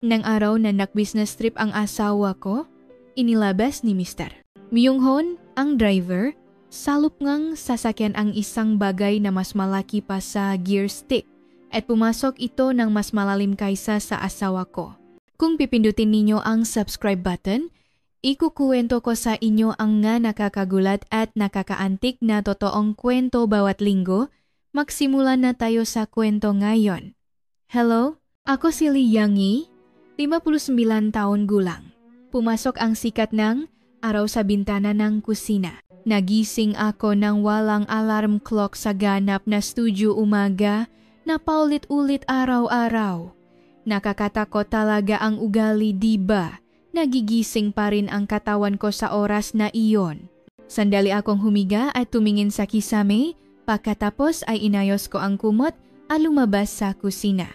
Nang araw na nag-business trip ang asawa ko, inilabas ni Mr. Myung-hun, ang driver, salop ngang sasakyan ang isang bagay na mas malaki pa sa gear stick at pumasok ito ng mas malalim kaysa sa asawa ko. Kung pipindutin ninyo ang subscribe button, ikukuwento ko sa inyo ang nga nakakagulat at nakakaantik na totoong kwento bawat linggo. Magsimula na tayo sa kwento ngayon. Hello, ako si Lee Yang-yi, 59 taon gulang. Pumasok ang sikat ng araw sa bintana ng kusina. Nagising ako nang walang alarm clock sa ganap na studio umaga na paulit-ulit araw-araw. Nakakatakot talaga ang ugali, diba? Nagigising pa rin ang katawan ko sa oras na iyon. Sandali akong humiga at tumingin sa kisame, pagkatapos ay inayos ko ang kumot at lumabas sa kusina.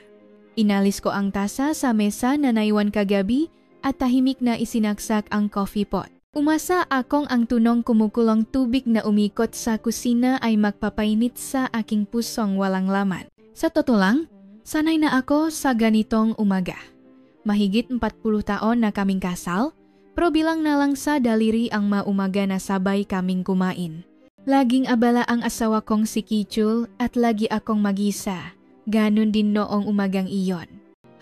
Inalis ko ang tasa sa mesa na naiwan kagabi at tahimik na isinaksak ang coffee pot. Umasa akong ang tunong kumukulong tubig na umikot sa kusina ay magpapainit sa aking pusong walang laman. Sa totoo lang, sanay na ako sa ganitong umaga. Mahigit 40 taon na kaming kasal, pero bilang na lang sa daliri ang maumaga na sabay kaming kumain. Laging abala ang asawa kong si Kichul at lagi akong mag-isa. Ganon din noong umagang iyon.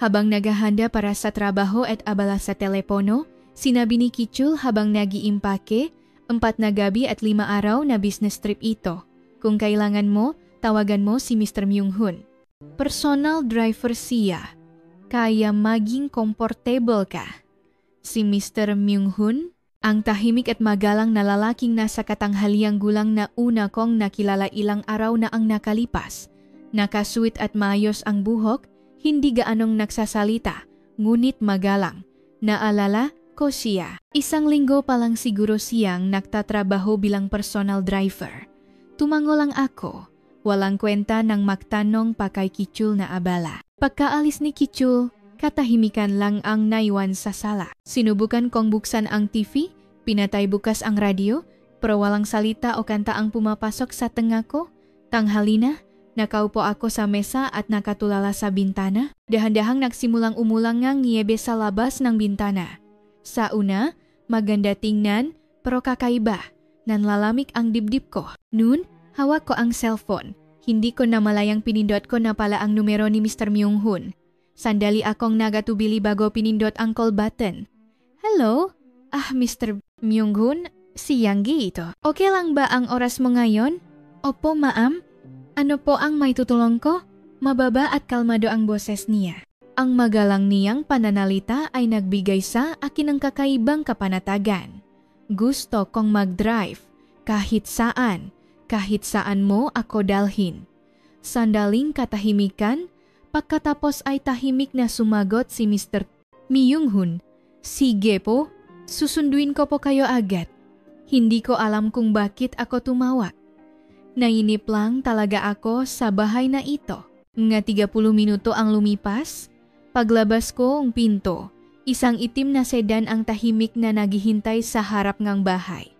Habang naghahanda para sa trabaho at abala sa telepono, sinabi ni Kichul habang nag-iimpake, 4 na gabi at 5 araw na business trip ito. Kung kailangan mo, tawagan mo si Mr. Myung-hun. Personal driver siya. Kaya maging comfortable ka. Si Mr. Myung-hun, ang tahimik at magalang na lalaking nasa katanghaliang gulang na una kong nakilala ilang araw na ang nakalipas. Nakasweet at maayos ang buhok, hindi gaanong nagsasalita, ngunit magalang. Naalala ko siya. 1 linggo pa lang siguro siyang nagtatrabaho bilang personal driver. Tumango lang ako. Walang kwenta nang magtanong pa kay Kichul na abala. Pagkaalis ni Kichul, katahimikan lang ang naiwan sa sala. Sinubukan kong buksan ang TV, pinatay bukas ang radyo, pero walang salita o kanta ang pumapasok sa tenga ko. Tanghali na, nakaupo ako sa mesa at nakatulala sa bintana. Dahan-dahang nagsimulang umulang ngang niebe sa labas ng bintana. Sa una, maganda tingnan, pero kakaiba. Nanlalamig ang dibdib ko. Noon, hawak ko ang cellphone. Hindi ko na malayang pinindot ko na pala ang numero ni Mr. Myung-hun. Sandali akong nagatubili bago pinindot ang call button. Hello? Mr. Myung-hun, si Yang-gi ito. Okay lang ba ang oras mo ngayon? Opo, ma'am. Ano po ang may tutulong ko? Mababa at kalmado ang boses niya. Ang magalang niyang pananalita ay nagbigay sa akin ng kakaibang kapanatagan. Gusto kong mag-drive, kahit saan mo ako dalhin. Sandaling katahimikan, pagkatapos ay tahimik na sumagot si Mr. Myung-hun. Sige po, susunduin ko po kayo agad. Hindi ko alam kung bakit ako tumawag. Nainip lang talaga ako sa bahay na ito. Nga 30 minuto ang lumipas. Paglabas ko ang pinto, isang itim na sedan ang tahimik na naghihintay sa harap ng bahay.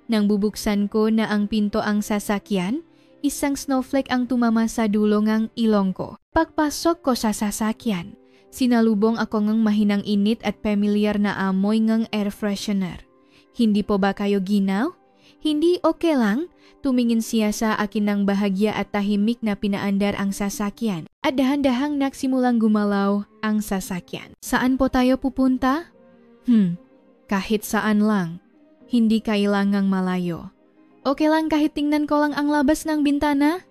Nang bubuksan ko na ang pinto ang sasakyan, isang snowflake ang tumama sa dulo ng ilong ko. Pagpasok ko sa sasakyan, sinalubong ako ng mahinang init at familiar na amoy ng air freshener. Hindi po ba kayo ginaw? Hindi, okay lang. Tumingin siya sa akin ng bahagya at tahimik na pinaandar ang sasakyan. At dahan-dahang nagsimulang gumalaw ang sasakyan. Saan po tayo pupunta? Kahit saan lang. Hindi kailangang malayo. Okay lang kahit tingnan ko lang ang labas ng bintana?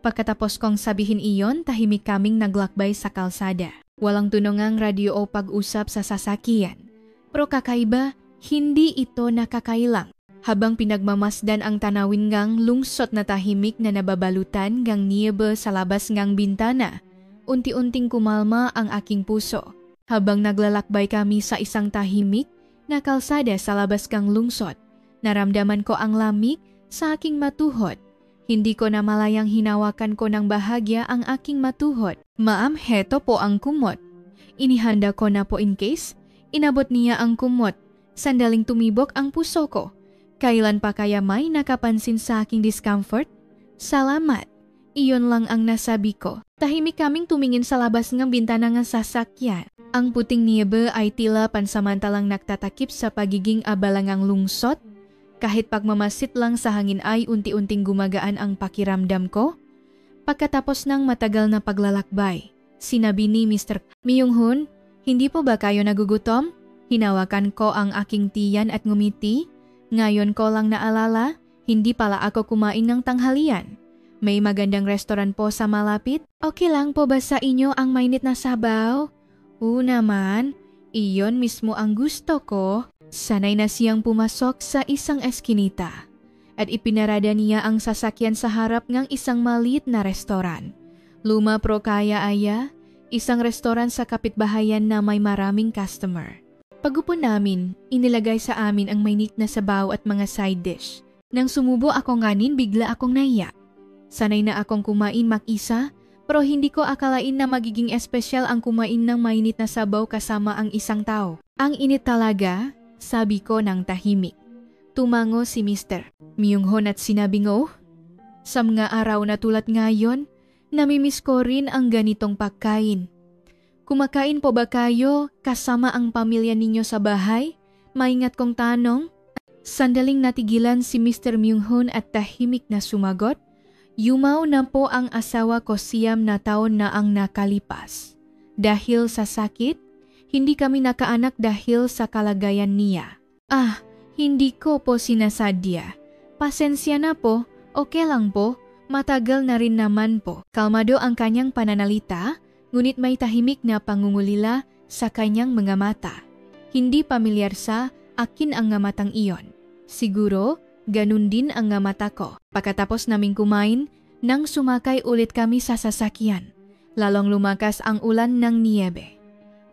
Pagkatapos kong sabihin iyon, tahimik kaming naglakbay sa kalsada. Walang tunongang radio o pag-usap sa sasakyan. Pero kakaiba, hindi ito nakakailang. Habang pinagmamasdan ang tanawin ngang lungsot na tahimik na nababalutan ngang niebe sa labas ngang bintana, unti-unting kumalma ang aking puso. Habang naglalakbay kami sa isang tahimik na kalsada sa labas ngang lungsot, naramdaman ko ang lamig sa aking matuhod. Hindi ko na malayang hinawakan ko ng bahagya ang aking matuhod. Ma'am, heto po ang kumot. Inihanda ko na po in case. Inabot niya ang kumot. Sandaling tumibok ang puso ko. Kailan pa kaya may nakapansin sa aking discomfort? Salamat. Iyon lang ang nasabi ko. Tahimik kaming tumingin sa labas ng bintana ng sasakyan. Ang puting niebe ay tila pansamantalang nagtatakip sa pagiging abalangang lungsot. Kahit pagmamasit lang sa hangin ay unti-unting gumagaan ang pakiramdam ko. Pagkatapos ng matagal na paglalakbay, sinabi ni Mr. Myung-hun, hindi po ba kayo nagugutom? Hinawakan ko ang aking tiyan at ngumiti. Ngayon ko lang naalala, hindi pala ako kumain ng tanghalian. May magandang restoran po sa malapit. Okay lang po ba sa inyo ang mainit na sabaw? Oo naman, iyon mismo ang gusto ko. Sanay na siyang pumasok sa isang eskinita at ipinarada niya ang sasakyan sa harap ng isang maliit na restoran. Luma Pro Kaya Aya, isang restoran sa kapitbahayan na may maraming customer. Pagupo namin, inilagay sa amin ang mainit na sabaw at mga side dish. Nang sumubo ako nganin, bigla akong naiyak. Sanay na akong kumain mag-isa, pero hindi ko akalain na magiging espesyal ang kumain ng mainit na sabaw kasama ang isang tao. Ang init talaga, sabi ko ng tahimik. Tumango si Mr. Myung-hun at sinabi ngo, sa mga araw na tulad ngayon, namimiss ko rin ang ganitong pagkain. Kumakain po ba kayo kasama ang pamilya ninyo sa bahay? Maingat kong tanong. Sandaling natigilan si Mr. Myung-hun at tahimik na sumagot. Yumaw na po ang asawa ko 9 na taon na ang nakalipas. Dahil sa sakit, hindi kami nakaanak dahil sa kalagayan niya. Hindi ko po sinasadya. Pasensya na po, okay lang po, matagal na rin naman po. Kalmado ang kanyang pananalita, ngunit may tahimik na pangungulila sa kanyang mga mata. Hindi pamilyar sa akin ang ngamatang iyon. Siguro, ganun din ang mata ko. Pagkatapos naming kumain, nang sumakay ulit kami sa sasakyan. Lalong lumakas ang ulan ng niyebe.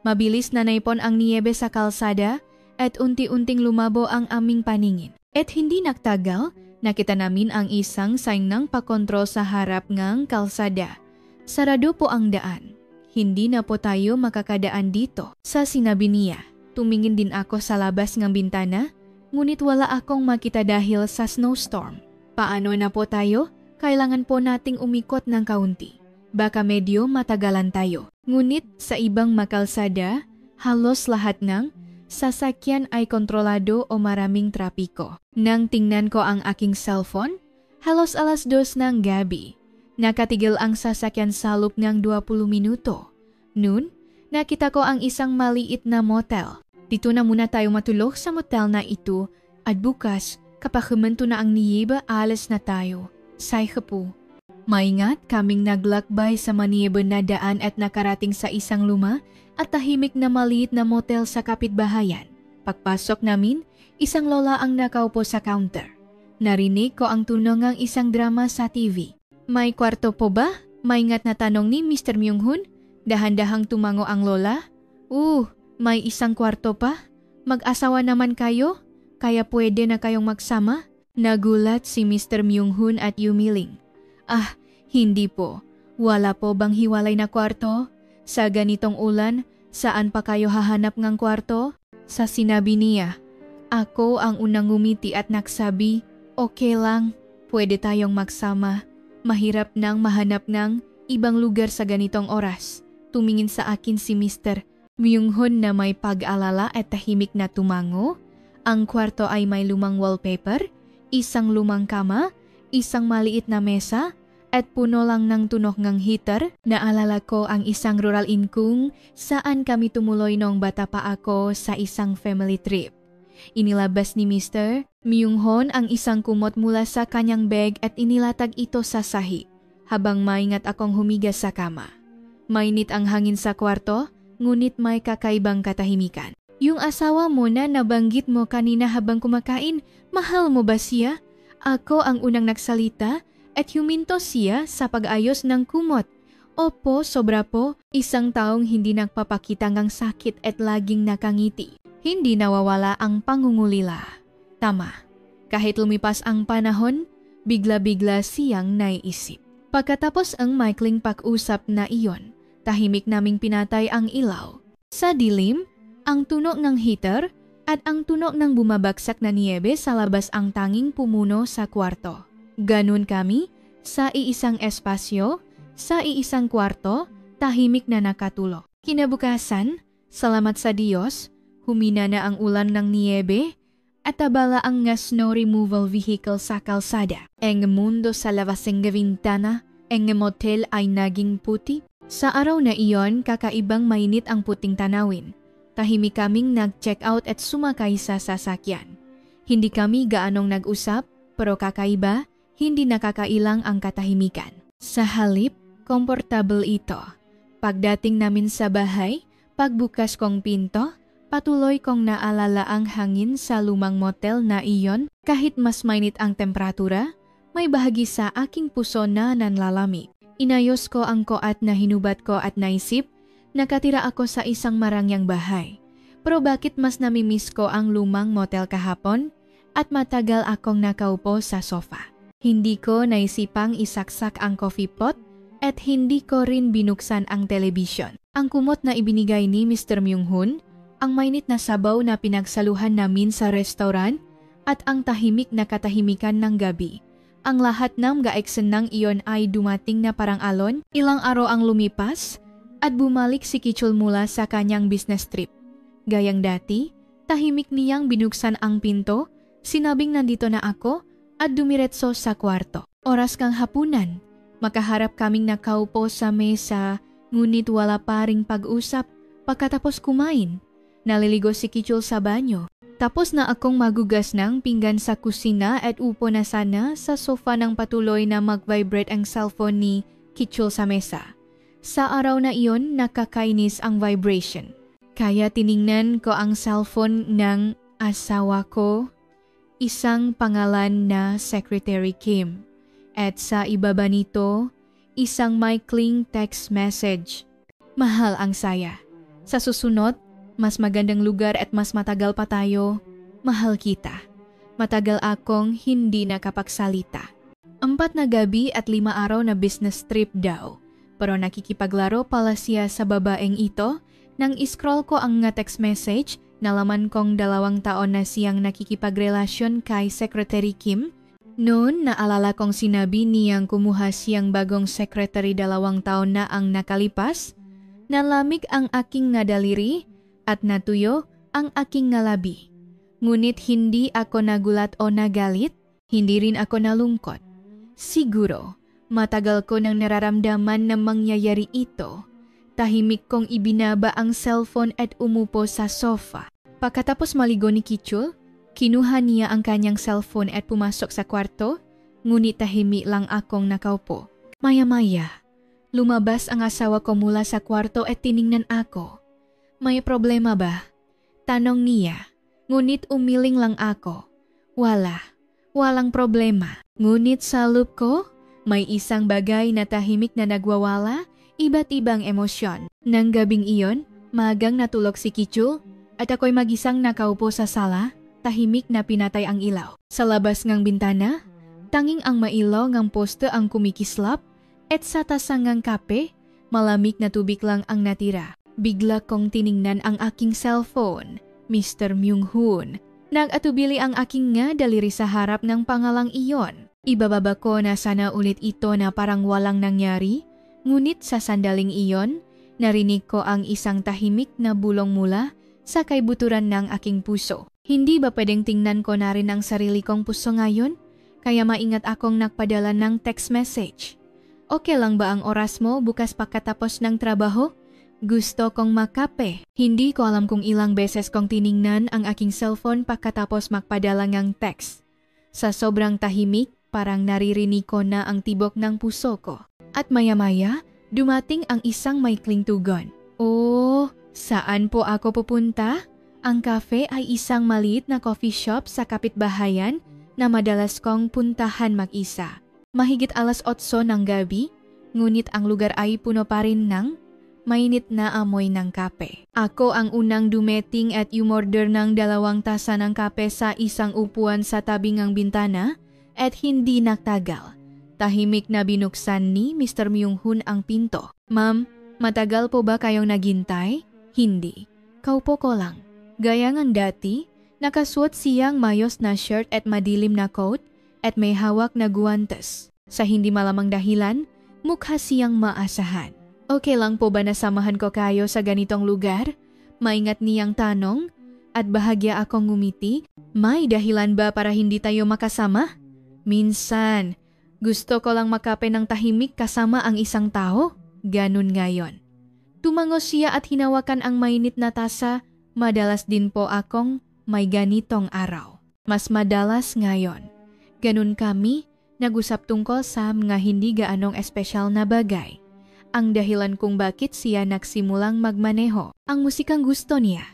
Mabilis na naipon ang niyebe sa kalsada at unti-unting lumabo ang aming paningin. At hindi nagtagal, nakita namin ang isang sign ng pakontrol sa harap ng kalsada. Sarado po ang daan. Hindi na po tayo makakadaan dito. Sa sinabi niya, tumingin din ako sa labas ng bintana, ngunit wala akong makita dahil sa snowstorm. Paano na po tayo? Kailangan po nating umikot ng kaunti. Baka medyo matagalan tayo. Ngunit sa ibang makalsada, halos lahat ng sasakyan ay kontrolado o maraming trapiko. Nang tingnan ko ang aking cellphone, halos 2:00 ng gabi. Nakatigil ang sasakyan sa loob ng 20 minuto. Noon, nakita ko ang isang maliit na motel. Dito na muna tayo matulog sa motel na ito at bukas, kapag huminto na ang niyebe, alas na tayo. Say po. Maingat kaming naglakbay sa maniebe na daan at nakarating sa isang luma at tahimik na maliit na motel sa kapitbahayan. Pagpasok namin, isang lola ang nakaupo sa counter. Narinig ko ang tunog ng isang drama sa TV. May kwarto po ba? Maingat na tanong ni Mr. Myung-hun. Dahan-dahang tumango ang lola. May isang kwarto pa? Mag-asawa naman kayo? Kaya pwede na kayong magsama? Nagulat si Mr. Myung-hun at yumiling. Hindi po. Wala po bang hiwalay na kwarto? Sa ganitong ulan, saan pa kayo hahanap ng kwarto? Sa sinabi niya, ako ang unang ngumiti at nagsabi, okay lang, pwede tayong magsama. Mahirap nang mahanap ng ibang lugar sa ganitong oras. Tumingin sa akin si Mr. Myung-hun na may pag-alala at tahimik na tumango. Ang kwarto ay may lumang wallpaper, isang lumang kama, isang maliit na mesa, at puno lang ng tunog ng heater. Naalala ko ang isang rural inkung saan kami tumuloy nung bata pa ako sa isang family trip. Inilabas ni Mr. Myung-hun ang isang kumot mula sa kanyang bag at inilatag ito sa sahi, habang maingat akong humiga sa kama. Mainit ang hangin sa kwarto, ngunit may kakaibang katahimikan. Yung asawa mo na nabanggit mo kanina habang kumakain, mahal mo ba siya? Ako ang unang nagsalita at huminto siya sa pag-ayos ng kumot. Opo, sobra po, isang taong hindi nagpapakita ng sakit at laging nakangiti. Hindi nawawala ang pangungulila. Tama, kahit lumipas ang panahon, bigla-bigla siyang naiisip. Pagkatapos ang maikling pag-usap na iyon, tahimik naming pinatay ang ilaw. Sa dilim, ang tunog ng heater at ang tunog ng bumabagsak na niyebe sa labas ang tanging pumuno sa kwarto. Ganun kami, Sa iisang espasyo, sa iisang kwarto, tahimik na nakatulog. Kinabukasan, salamat sa Diyos, humina na ang ulan ng niebe at abala ang nga snow removal vehicle sa kalsada. Ang mundo sa labaseng gawintana, ang motel ay naging puti. Sa araw na iyon, kakaibang mainit ang puting tanawin. Tahimik kaming nag-check out at sumakay sa sasakyan. Hindi kami gaanong nag-usap, pero kakaiba, hindi nakakailang ang katahimikan. Sa halip, komportable ito. Pagdating namin sa bahay, pagbukas kong pinto, patuloy kong naalala ang hangin sa lumang motel na iyon. Kahit mas mainit ang temperatura, may bahagi sa aking puso na nanlalamig. Inayos ko ang koat na hinubat ko at naisip, nakatira ako sa isang marangyang bahay. Pero bakit mas namimiss ko ang lumang motel kahapon at matagal akong nakaupo sa sofa? Hindi ko naisipang isaksak ang coffee pot at hindi ko rin binuksan ang television. Ang kumot na ibinigay ni Mr. Myung-hun, ang mainit na sabaw na pinagsaluhan namin sa restaurant at ang tahimik na katahimikan ng gabi. Ang lahat ng gaeksen ng iyon ay dumating na parang alon. Ilang araw ang lumipas at bumalik si Kichul mula sa kanyang business trip. Gayang dati, tahimik niyang binuksan ang pinto, sinabing nandito na ako at dumiretso sa kwarto. Oras kang hapunan. Makaharap kaming nakaupo sa mesa, ngunit wala pa ring pag-usap. Pagkatapos kumain, naliligo si Kichul sa banyo. Tapos na akong magugas ng pinggan sa kusina at upo na sana sa sofa nang patuloy na mag-vibrate ang cellphone ni Kichul sa mesa. Sa araw na iyon, nakakainis ang vibration. Kaya tiningnan ko ang cellphone ng asawa ko, isang pangalan na Secretary Kim. At sa ibaba nito, isang maikling text message. Mahal ang saya. Sa susunod, mas magandang lugar at mas matagal pa tayo. Mahal kita. Matagal akong hindi nakapagsalita. 4 na gabi at 5 araw na business trip daw. Pero nakikipaglaro pala siya sa babaeng ito. Nang iscroll ko ang nga text message, nalaman kong 2 taon na siyang nakikipagrelasyon kay Secretary Kim. Noon, naalala kong sinabi niyang kumuha siyang bagong secretary 2 taon na ang nakalipas. Nalamig ang aking nga daliri at natuyo ang aking nga labi. Ngunit hindi ako nagulat o nagalit, hindi rin ako nalungkot. Siguro, matagal ko nang nararamdaman na mangyayari ito. Tahimik kong ibinaba ang cellphone at umupo sa sofa. Pagkatapos maligo ni Kichul, kinuha niya ang kanyang cellphone at pumasok sa kwarto, ngunit tahimik lang akong nakaupo. Maya-maya, lumabas ang asawa ko mula sa kwarto at tiningnan ako. May problema ba? Tanong niya, ngunit umiling lang ako. Walang problema. Ngunit sa loop ko, may isang bagay na tahimik na nagwawala, iba't ibang emosyon. Nang gabing iyon, magang natulog si Kichul at ako'y mag-isang nakaupo sa sala. Tahimik na pinatay ang ilaw. Sa labas ngang bintana, tanging ang mailaw ngang poste ang kumikislap at sa tasang ngang kape, malamig na tubig lang ang natira. Bigla kong tiningnan ang aking cellphone, Mr. Myung-hun. Nag-atubili ang aking nga daliri sa harap ng pangalang iyon. Ibababa ko na sana ulit ito na parang walang nangyari, ngunit sa sandaling iyon, narinig ko ang isang tahimik na bulong mula sa kaibuturan ng aking puso. Hindi ba pwedeng tingnan ko na rin ang sarili kong puso ngayon? Kaya maingat akong nagpadala ng text message. Okay lang ba ang oras mo bukas pagkatapos ng trabaho? Gusto kong makape. Hindi ko alam kung ilang beses kong tiningnan ang aking cellphone pagkatapos magpadala ng text. Sa sobrang tahimik, parang naririnig ko na ang tibok ng puso ko. At maya-maya, dumating ang isang maikling tugon. Oh, saan po ako pupunta? Ang cafe ay isang maliit na coffee shop sa kapitbahayan na madalas kong puntahan mag-isa. Mahigit 8:00 ng gabi, ngunit ang lugar ay puno pa rin ng mainit na amoy ng kape. Ako ang unang dumating at umorder ng 2 tasa ng kape sa isang upuan sa tabi ng bintana at hindi nagtagal. Tahimik na binuksan ni Mr. Myung-hun ang pinto. Ma'am, matagal po ba kayong naghintay? Hindi. Kaupo ko lang. Gaya ng dati, nakasuot siyang mayos na shirt at madilim na coat at may hawak na guwantes. Sa hindi malamang dahilan, mukha siyang maasahan. Okay lang po ba na samahan ko kayo sa ganitong lugar? Maingat niyang tanong at bahagya akong ngumiti. May dahilan ba para hindi tayo makasama? Minsan, gusto ko lang makape ng tahimik kasama ang isang tao. Ganun ngayon. Tumango siya at hinawakan ang mainit na tasa. Madalas din po akong may ganitong araw. Mas madalas ngayon. Ganun kami nag-usap tungkol sa mga hindi gaanong espesyal na bagay. Ang dahilan kung bakit siya nagsimulang magmaneho, ang musikang gusto niya,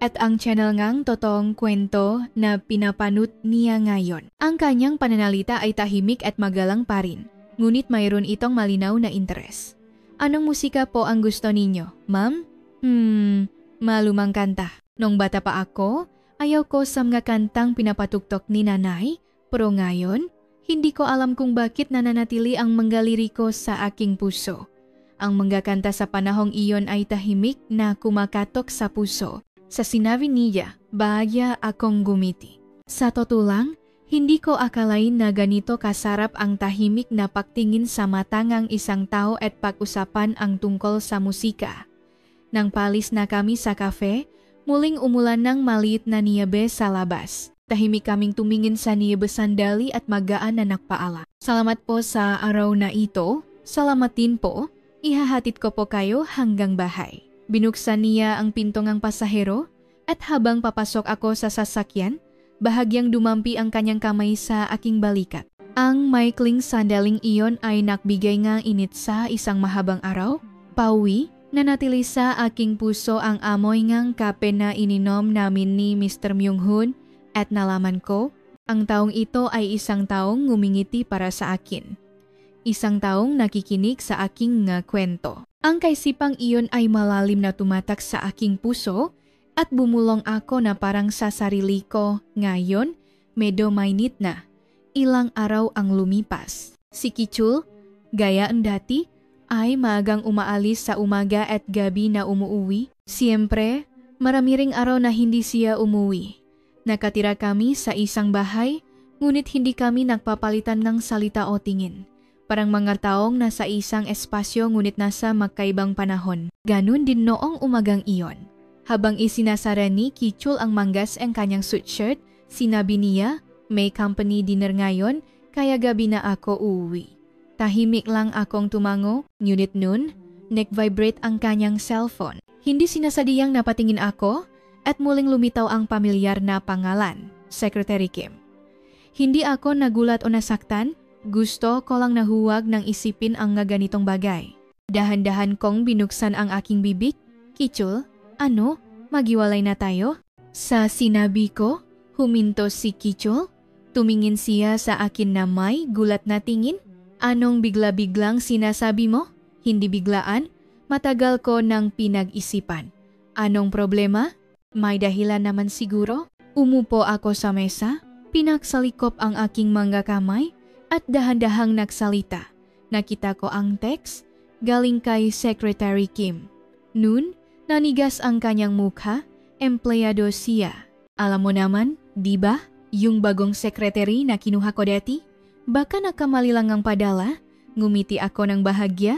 at ang channel ngang totoong kwento na pinapanood niya ngayon. Ang kanyang pananalita ay tahimik at magalang pa rin, ngunit mayroon itong malinaw na interes. Anong musika po ang gusto ninyo, ma'am? Malumang kanta. Nung bata pa ako, ayaw ko sa mga kantang pinapatugtok ni nanay, pero ngayon, hindi ko alam kung bakit nananatili ang mga liriko sa aking puso. Ang mga kanta sa panahong iyon ay tahimik na kumakatok sa puso. Sa sinabi niya, bahagya akong gumiti. Sa totoo lang, hindi ko akalain na ganito kasarap ang tahimik na pagtingin sa mata ng isang tao at pag-usapan ang tungkol sa musika. Nang palis na kami sa kafe, muling umulan ng maliit na niyebe sa labas. Tahimik kaming tumingin sa niyebe sandali at magaan na nagpaala. Salamat po sa araw na ito. Salamat din po. Ihahatid ko po kayo hanggang bahay. Binuksan niya ang pinto ng pasahero at habang papasok ako sa sasakyan, bahagyang dumampi ang kanyang kamay sa aking balikat. Ang maikling sandaling iyon ay nagbigay ng init sa isang mahabang araw. Pauwi, nanatili sa aking puso ang amoy ng kape na ininom namin ni Mr. Myung-hun at nalaman ko, ang taong ito ay isang taong ngumingiti para sa akin. Isang taong nakikinig sa aking kwento. Ang kaisipang iyon ay malalim na tumatak sa aking puso at bumulong ako na parang sa sarili ko. Ngayon, medyo mainit na. Ilang araw ang lumipas. Si Kichul, gaya ang dati, ay maagang umaalis sa umaga at gabi na umuwi. Siyempre, marami ring araw na hindi siya umuwi. Nakatira kami sa isang bahay, ngunit hindi kami nagpapalitan ng salita o tingin. Parang mga taong nasa isang espasyo ngunit nasa magkaibang panahon. Ganun din noong umagang iyon. Habang isinasara ni Kichul ang manggas ang kanyang sweatshirt, sinabi niya, may company dinner ngayon, kaya gabi na ako uuwi. Tahimik lang akong tumango, ngunit noon, nag-vibrate ang kanyang cellphone. Hindi sinasadyang napatingin ako at muling lumitaw ang pamilyar na pangalan, Secretary Kim. Hindi ako nagulat o nasaktan. Gusto ko lang nahuwag ng isipin ang nga ganitong bagay. Dahan-dahan kong binuksan ang aking bibig. Kichul, ano? Maghiwalay na tayo? Sa sinabi ko, huminto si Kichul. Tumingin siya sa akin na may gulat na tingin. Anong bigla-biglang sinasabi mo? Hindi biglaan? Matagal ko nang pinag-isipan. Anong problema? May dahilan naman siguro. Umupo ako sa mesa, pinagsalikop ang aking mga kamay, at dahan-dahang nagsalita. Nakita ko ang text galing kay Secretary Kim. Noon, nanigas ang kanyang mukha, empleyado siya. Alam mo naman, di ba? Yung bagong secretary na kinuha ko dati? Baka nakamali lang ang padala, ngumiti ako ng bahagya.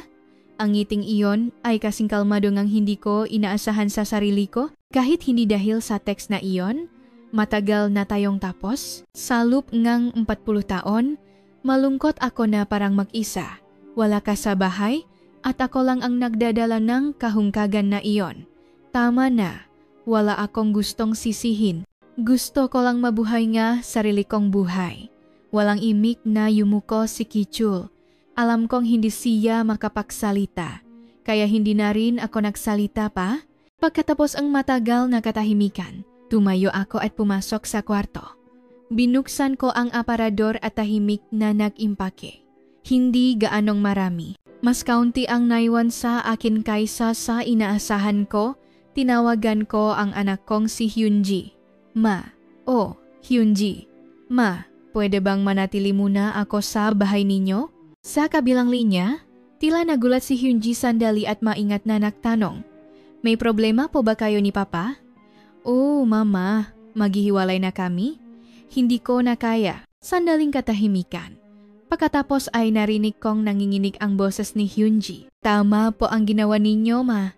Ang ngiting iyon ay kasing kalmado ngang hindi ko inaasahan sa sarili ko. Kahit hindi dahil sa text na iyon, matagal na tayong tapos. Sa loop ngang 40 taon, malungkot ako na parang mag-isa. Wala ka sa bahay at ako lang ang nagdadala ng kahungkagan na iyon. Tama na, wala akong gustong sisihin. Gusto ko lang mabuhay nga sarili kong buhay. Walang imik na yumuko si Kichul. Alam kong hindi siya makapagsalita. Kaya hindi na rin ako nagsalita pa. Pagkatapos ang matagal na katahimikan, tumayo ako at pumasok sa kwarto. Binuksan ko ang aparador at tahimik na nag-impake. Hindi gaanong marami. Mas kaunti ang naiwan sa akin kaysa sa inaasahan ko. Tinawagan ko ang anak kong si Hyunji. Ma, Hyunji. Ma, pwede bang manatili muna ako sa bahay ninyo? Sa kabilang linya, tila nagulat si Hyunji sandali at maingat na nagtanong. May problema po ba kayo ni Papa? Oh, Mama, maghihiwalay na kami? Hindi ko na kaya. Sandaling katahimikan. Pagkatapos ay narinig kong nanginginig ang boses ni Hyunji. Tama po ang ginawa ninyo, ma.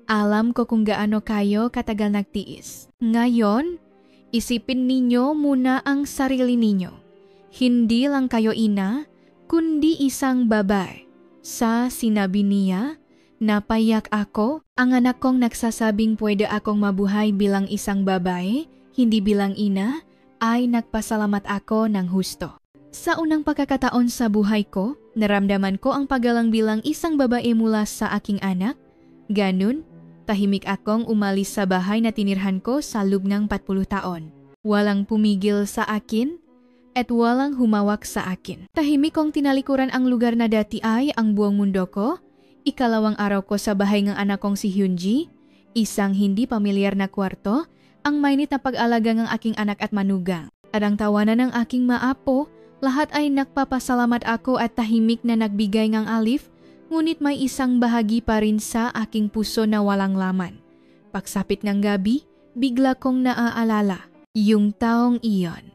Alam ko kung gaano kayo katagal nagtiis. Ngayon, isipin ninyo muna ang sarili ninyo. Hindi lang kayo ina, kundi isang babae. Sa sinabi niya, napayak ako, ang anak kong nagsasabing pwede akong mabuhay bilang isang babae, hindi bilang ina, ay nagpasalamat ako ng husto. Sa unang pagkakataon sa buhay ko, naramdaman ko ang paggalang bilang isang babae mula sa aking anak. Ganun, tahimik akong umalis sa bahay na tinirhan ko sa loob ng 40 taon. Walang pumigil sa akin at walang humawak sa akin. Tahimik kong tinalikuran ang lugar na dati ay ang buong mundo ko. Ikalawang araw ko sa bahay ng anak kong si Hyunji, isang hindi pamilyar na kwarto, ang mainit na pag-alaga ng aking anak at manugang. At ang tawanan ng aking maapo, lahat ay nagpapasalamat ako at tahimik na nagbigay ng alif, ngunit may isang bahagi pa rin sa aking puso na walang laman. Pagsapit ng gabi, bigla kong naaalala, yung taong iyon.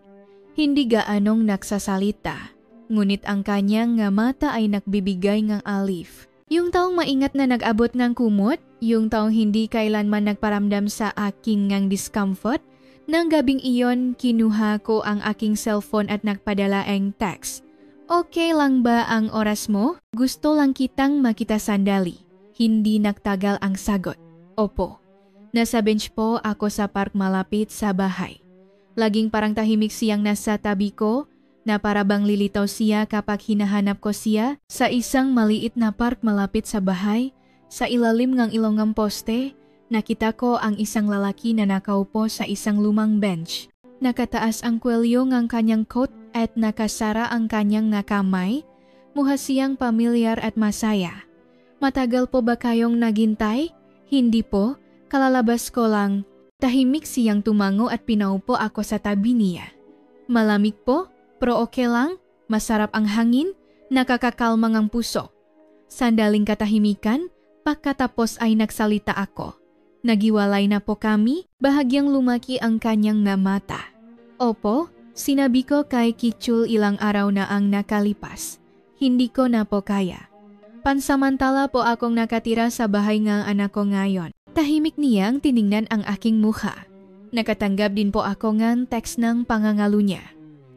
Hindi gaanong nagsasalita, ngunit ang kanyang nga mata ay nagbibigay ng alif. Yung taong maingat na nag-abot ng kumot, yung taong hindi kailanman nagparamdam sa aking ngang discomfort. Nang gabing iyon, kinuha ko ang aking cellphone at nagpadala ang text. Okay lang ba ang oras mo? Gusto lang kitang makita sandali. Hindi nagtagal ang sagot. Opo. Nasa bench po ako sa park malapit sa bahay. Laging parang tahimik siyang nasa tabi ko, na para bang lilitaw siya kapag hinahanap ko siya sa isang maliit na park malapit sa bahay. Sa ilalim ng ilonggang poste, nakita ko ang isang lalaki na nakaupo sa isang lumang bench. Nakataas ang kwelyo ng kanyang coat at nakasara ang kanyang kamay. Mukha siyang pamilyar at masaya. Matagal po ba kayong naghintay? Hindi po, kalalabas ko lang. Tahimik siyang tumango at pinaupo ako sa tabi niya. Malamig po, pero okay lang, masarap ang hangin, nakakakalma ang puso. Sandaling katahimikan, pagkatapos ay nagsalita ako. Nagiwalay na po kami, bahagyang lumaki ang kanyang nga mata. Opo, sinabi ko kay Kichul ilang araw na ang nakalipas. Hindi ko na po kaya. Pansamantala po akong nakatira sa bahay ng anak ko ngayon. Tahimik niyang tiningnan ang aking mukha. Nakatanggap din po ako ng text ng pangangalo niya.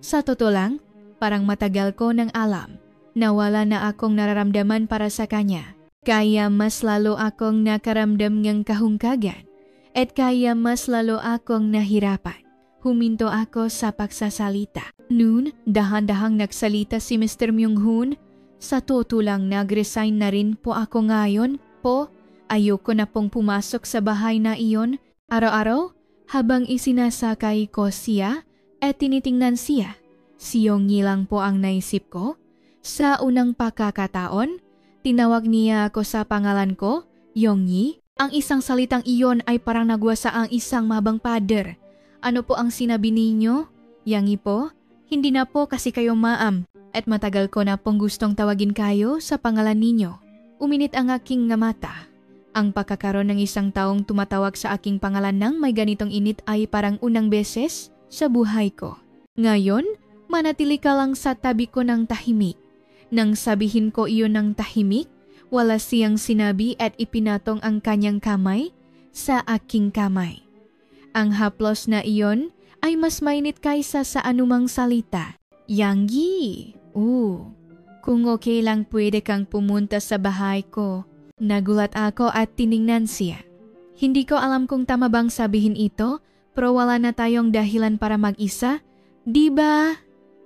Sa totoo lang, parang matagal ko nang alam. Nawala na akong nararamdaman para sa kanya. Kaya mas lalo akong nakaramdam ng kahungkagan at kaya mas lalo akong nahirapan. Huminto ako sa pagsasalita. Noon, dahan-dahang nagsalita si Mr. Myung-hoon. Sa totoo lang nag-resign na rin po ako ngayon po. Ayoko na pong pumasok sa bahay na iyon. Araw-araw, habang isinasakay ko siya at tinitingnan siya. Si Yongyi lang po ang naisip ko. Sa unang pagkakataon, tinawag niya ako sa pangalan ko, Yongyi. Ang isang salitang iyon ay parang nagwasa ang isang mabang pader. Ano po ang sinabi ninyo? Yongyi po? Hindi na po kasi kayo maam. At matagal ko na pong gustong tawagin kayo sa pangalan ninyo. Uminit ang aking nga mata. Ang pagkakaroon ng isang taong tumatawag sa aking pangalan nang may ganitong init ay parang unang beses sa buhay ko. Ngayon, manatili ka lang sa tabi ko ng tahimik. Nang sabihin ko iyon ng tahimik, wala siyang sinabi at ipinatong ang kanyang kamay sa aking kamay. Ang haplos na iyon ay mas mainit kaysa sa anumang salita. Yongyi, kung okay lang pwede kang pumunta sa bahay ko. Nagulat ako at tiningnan siya. Hindi ko alam kung tama bang sabihin ito, pero wala na tayong dahilan para mag-isa, di ba?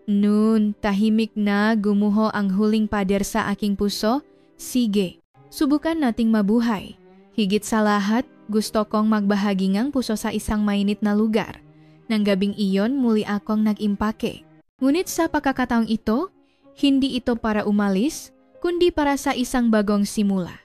Noon, tahimik na gumuho ang huling pader sa aking puso. Sige, subukan nating mabuhay. Higit sa lahat, gusto kong magbahagi ng puso sa isang mainit na lugar. Nang gabing iyon, muli akong nag-impake. Ngunit sa pagkakataong ito, hindi ito para umalis, kundi para sa isang bagong simula.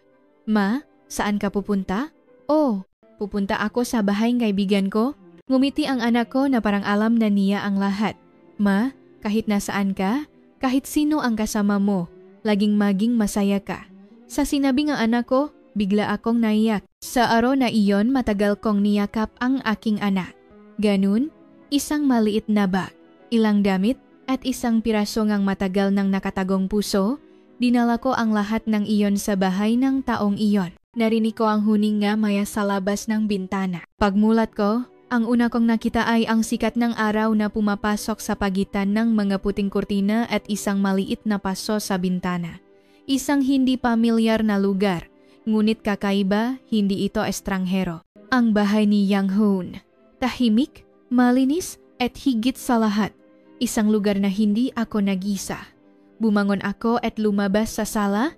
Ma, saan ka pupunta? Oh, pupunta ako sa bahay ng kaibigan ko. Ngumiti ang anak ko na parang alam na niya ang lahat. Ma, kahit nasaan ka, kahit sino ang kasama mo, laging maging masaya ka. Sa sinabi ng anak ko, bigla akong naiyak. Sa araw na iyon, matagal kong niyakap ang aking anak. Ganun, isang maliit na bag, ilang damit, at isang piraso ngang matagal ng nakatagong puso, dinala ko ang lahat ng iyon sa bahay ng taong iyon. Narinig ko ang huninga maya sa labas ng bintana. Pagmulat ko, ang una kong nakita ay ang sikat ng araw na pumapasok sa pagitan ng mga puting kurtina at isang maliit na paso sa bintana. Isang hindi pamilyar na lugar, ngunit kakaiba, hindi ito estranghero. Ang bahay ni Yang Hoon. Tahimik, malinis, at higit sa lahat, isang lugar na hindi ako nag-isa. Bumangon ako at lumabas sa sala.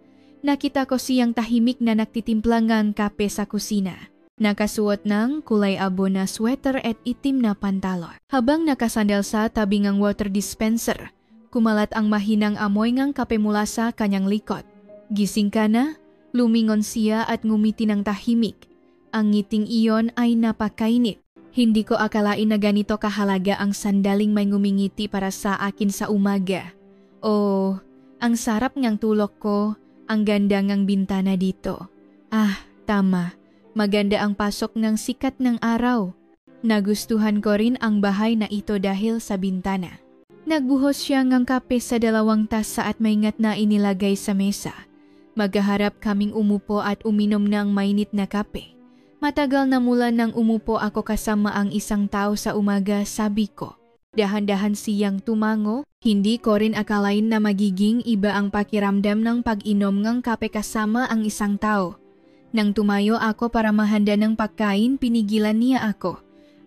Nakita ko siyang tahimik na nagtitimpla ng kape sa kusina. Nakasuot ng kulay abo na sweater at itim na pantalon. Habang nakasandal sa tabi ng water dispenser, kumalat ang mahinang amoy ng kape mula sa kanyang likod. Gising ka na? Lumingon siya at ngumiti ng tahimik. Ang ngiting iyon ay napakainit. Hindi ko akalain na ganito kahalaga ang sandaling may ngumingiti para sa akin sa umaga. Oh, ang sarap ngang tulog ko. Ang ganda ngang bintana dito. Ah, tama. Maganda ang pasok ng sikat ng araw. Nagustuhan ko rin ang bahay na ito dahil sa bintana. Nagbuhos siya ng kape sa 2 tasa at maingat na inilagay sa mesa. Magkaharap kaming umupo at uminom ng mainit na kape. Matagal na mula nang umupo ako kasama ang isang tao sa umaga, sabi ko. Dahan-dahan siyang tumango, hindi ko rin akalain na magiging iba ang pakiramdam ng pag-inom ng kape kasama ang isang tao. Nang tumayo ako para mahanda ng pagkain, pinigilan niya ako.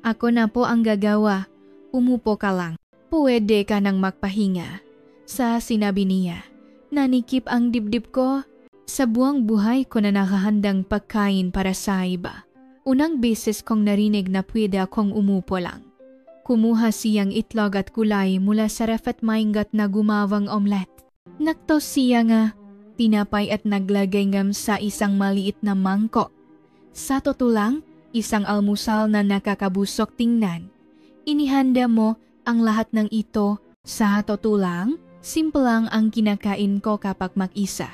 Ako na po ang gagawa. Umupo ka lang. Pwede ka nang magpahinga. Sa sinabi niya, nanikip ang dibdib ko. Sa buong buhay ko na nakahandang pagkain para sa iba. Unang beses kong narinig na pwede akong umupo lang. Kumuha siyang itlog at kulay mula sa ref at maingat na gumawang omelet. Naktos siya nga, tinapay at naglagay ngam sa isang maliit na mangkok. Sa totoo lang, isang almusal na nakakabusok tingnan. Inihanda mo ang lahat ng ito. Sa totoo lang, simple lang ang kinakain ko kapag mag-isa.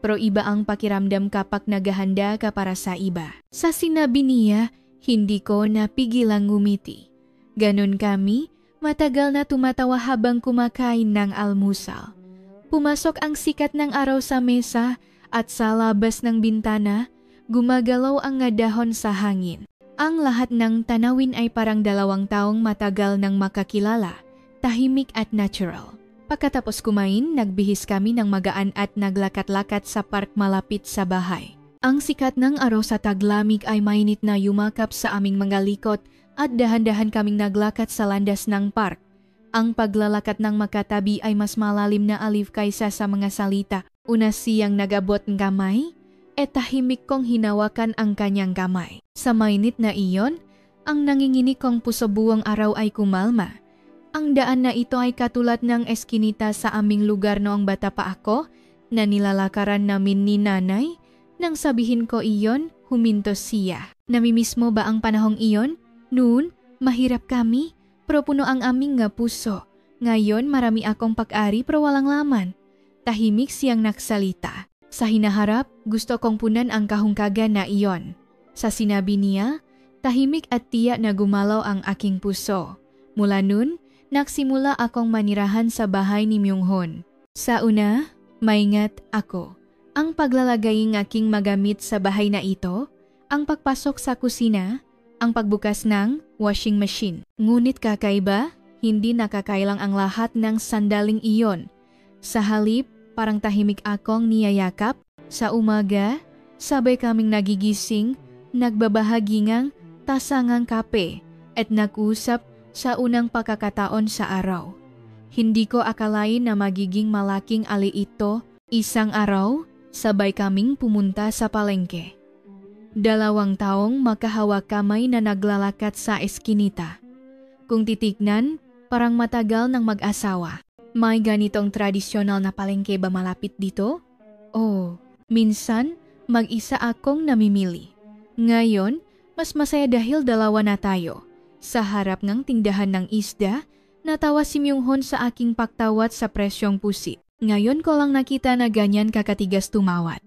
Pero iba ang pakiramdam kapag naghahanda ka para sa iba. Sa sinabi niya, hindi ko napigilang ngumiti. Ganon kami, matagal na tumatawa habang kumakain ng almusal. Pumasok ang sikat ng araw sa mesa at sa labas ng bintana, gumagalaw ang dahon sa hangin. Ang lahat ng tanawin ay parang 2 taong matagal nang makakilala, tahimik at natural. Pagkatapos kumain, nagbihis kami ng magaan at naglakat-lakat sa park malapit sa bahay. Ang sikat ng araw sa taglamig ay mainit na yumakap sa aming mga likod at dahan-dahan kaming naglakat sa landas ng park. Ang paglalakat ng makatabi ay mas malalim na alif kaysa sa mga salita. Una siyang nagabot ng kamay, at tahimik kong hinawakan ang kanyang kamay. Sa mainit na iyon, ang nanginginig kong puso buong araw ay kumalma. Ang daan na ito ay katulad ng eskinita sa aming lugar noong bata pa ako na nilalakaran namin ni nanay. Nang sabihin ko iyon, huminto siya. Namimiss mo ba ang panahong iyon? Noon, mahirap kami, pero puno ang aming nga puso. Ngayon, marami akong pag-ari pero walang laman. Tahimik siyang nagsalita. Sa hinaharap, gusto kong punan ang kahungkagan na iyon. Sa sinabi niya, tahimik at tiyak na gumalaw ang aking puso. Mula nun, nagsimula akong manirahan sa bahay ni Myung-hoon. Sa una, maingat ako. Ang paglalagay ng aking magamit sa bahay na ito, ang pagpasok sa kusina, ang pagbukas ng washing machine. Ngunit kakaiba, hindi nakakailang ang lahat ng sandaling iyon. Sa halip, parang tahimik akong niyayakap. Sa umaga, sabay kaming nagigising, nagbabahagi ng tasangang kape at nag-usap sa unang pagkakataon sa araw. Hindi ko akalain na magiging malaking ali ito. Isang araw, sabay kaming pumunta sa palengke. 2 taong makahawak kamay na naglalakat sa eskinita. Kung titignan, parang matagal ng mag-asawa. May ganitong tradisyonal na palengke ba malapit dito? Oh, minsan mag-isa akong namimili. Ngayon, mas masaya dahil 2 na tayo. Sa harap ng tindahan ng isda, natawa si Myung-hoon sa aking pagtawad sa presyong pusit. Ngayon ko lang nakita na ganyan kakatigas tumawad.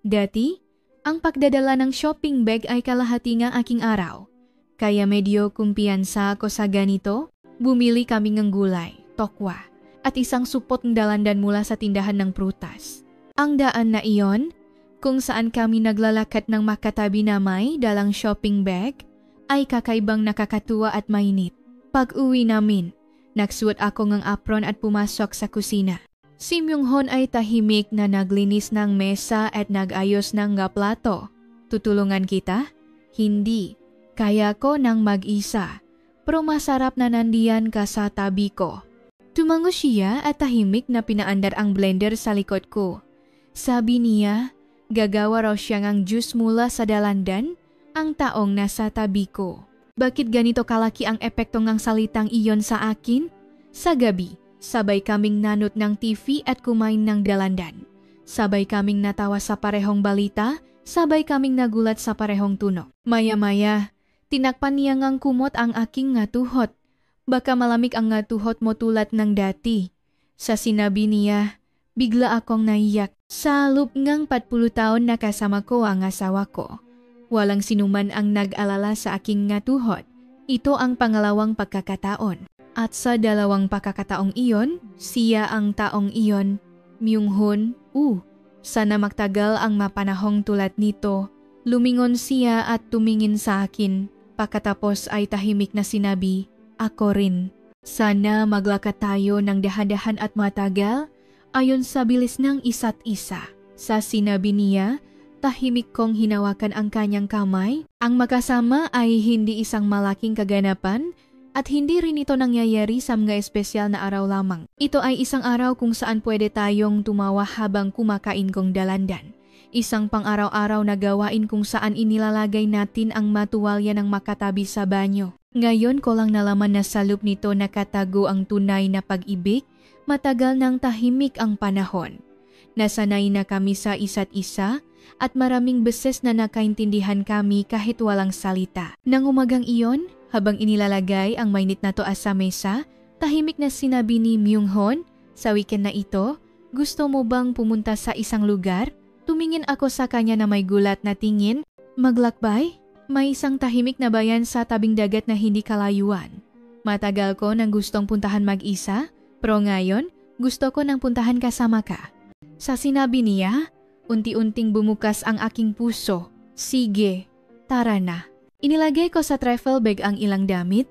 Dati, ang pagdadala ng shopping bag ay kalahati ng aking araw. Kaya medyo kumpiyansa ako sa ganito, bumili kami ng gulay, tokwa, at isang supot ng dalandan mula sa tindahan ng prutas. Ang daan na iyon, kung saan kami naglalakat ng makatabi na may dalang shopping bag, ay kakaibang nakakatuwa at mainit. Pag-uwi namin, nagsuot ako ng apron at pumasok sa kusina. Si Myung-hon ay tahimik na naglinis ng mesa at nag-ayos ng plato. Tutulungan kita? Hindi. Kaya ko nang mag-isa. Pero masarap na nandiyan ka sa tabi ko. Tumango siya at tahimik na pinaandar ang blender sa likod ko. Sabi niya, gagawa raw siya ng juice mula sa dalandan, ang taong nasa tabi ko. Bakit ganito kalaki ang epekto ng salitang iyon sa akin? Sa gabi, sabay kaming nanot ng TV at kumain ng dalandan. Sabay kaming natawa sa parehong balita, sabay kaming nagulat sa parehong tunog. Maya-maya, tinakpan niya ngang kumot ang aking ngatuhot. Baka malamig ang ngatuhot mo tulad ng dati. Sa sinabi niya, bigla akong naiyak. Sa loob ngang 40 taon na kasama ko ang asawa ko. Walang sinuman ang nag-alala sa aking ngatuhot. Ito ang pangalawang pagkakataon. At sa dalawang pagkakataong iyon, siya ang taong iyon, Myung-hon, Sana magtagal ang mapanahong tulad nito. Lumingon siya at tumingin sa akin. Pagkatapos ay tahimik na sinabi, ako rin. Sana maglakad tayo ng dahan-dahan at matagal ayon sa bilis ng isa't isa. Sa sinabi niya, tahimik kong hinawakan ang kanyang kamay. Ang magkasama ay hindi isang malaking kaganapan at hindi rin ito nangyayari sa mga espesyal na araw lamang. Ito ay isang araw kung saan pwede tayong tumawa habang kumakain kong dalandan. Isang pang-araw-araw na gawain kung saan inilalagay natin ang matuwalya ng makatabi sa banyo. Ngayon ko lang nalaman na sa loob nito nakatago ang tunay na pag-ibig, matagal nang tahimik ang panahon. Nasanay na kami sa isa't isa at maraming beses na nakaintindihan kami kahit walang salita. Nang umagang iyon, habang inilalagay ang mainit na toas sa mesa, tahimik na sinabi ni Myung-hon, sa weekend na ito, gusto mo bang pumunta sa isang lugar? Tumingin ako sa kanya na may gulat na tingin. Maglakbay? May isang tahimik na bayan sa tabing dagat na hindi kalayuan. Matagal ko nang gustong puntahan mag-isa, pero ngayon gusto ko nang puntahan kasama ka. Sa sinabi niya, unti-unting bumukas ang aking puso. Sige, tara na. Inilagay ko sa travel bag ang ilang damit,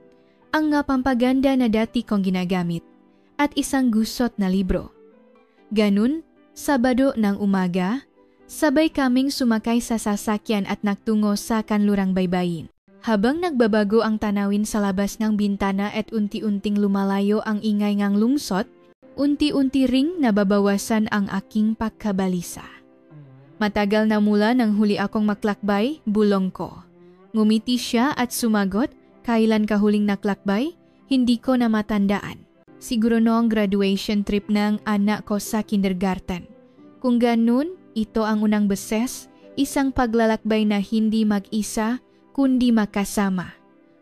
ang pampaganda na dati kong ginagamit, at isang gusot na libro. Ganun, Sabado ng umaga, sabay kaming sumakay sa sasakyan at nagtungo sa kanlurang baybayin. Habang nagbabago ang tanawin sa labas ng bintana at unti-unting lumalayo ang ingay ngang lungsot, unti-unti ring nababawasan ang aking pagkabalisa. Matagal na mula nang huli akong maklakbay, bulong ko. Ngumiti siya at sumagot, kailan ka huling naklakbay? Hindi ko na matandaan. Siguro noong graduation trip ng anak ko sa kindergarten. Kung ganun, ito ang unang beses, isang paglalakbay na hindi mag-isa, kundi makasama.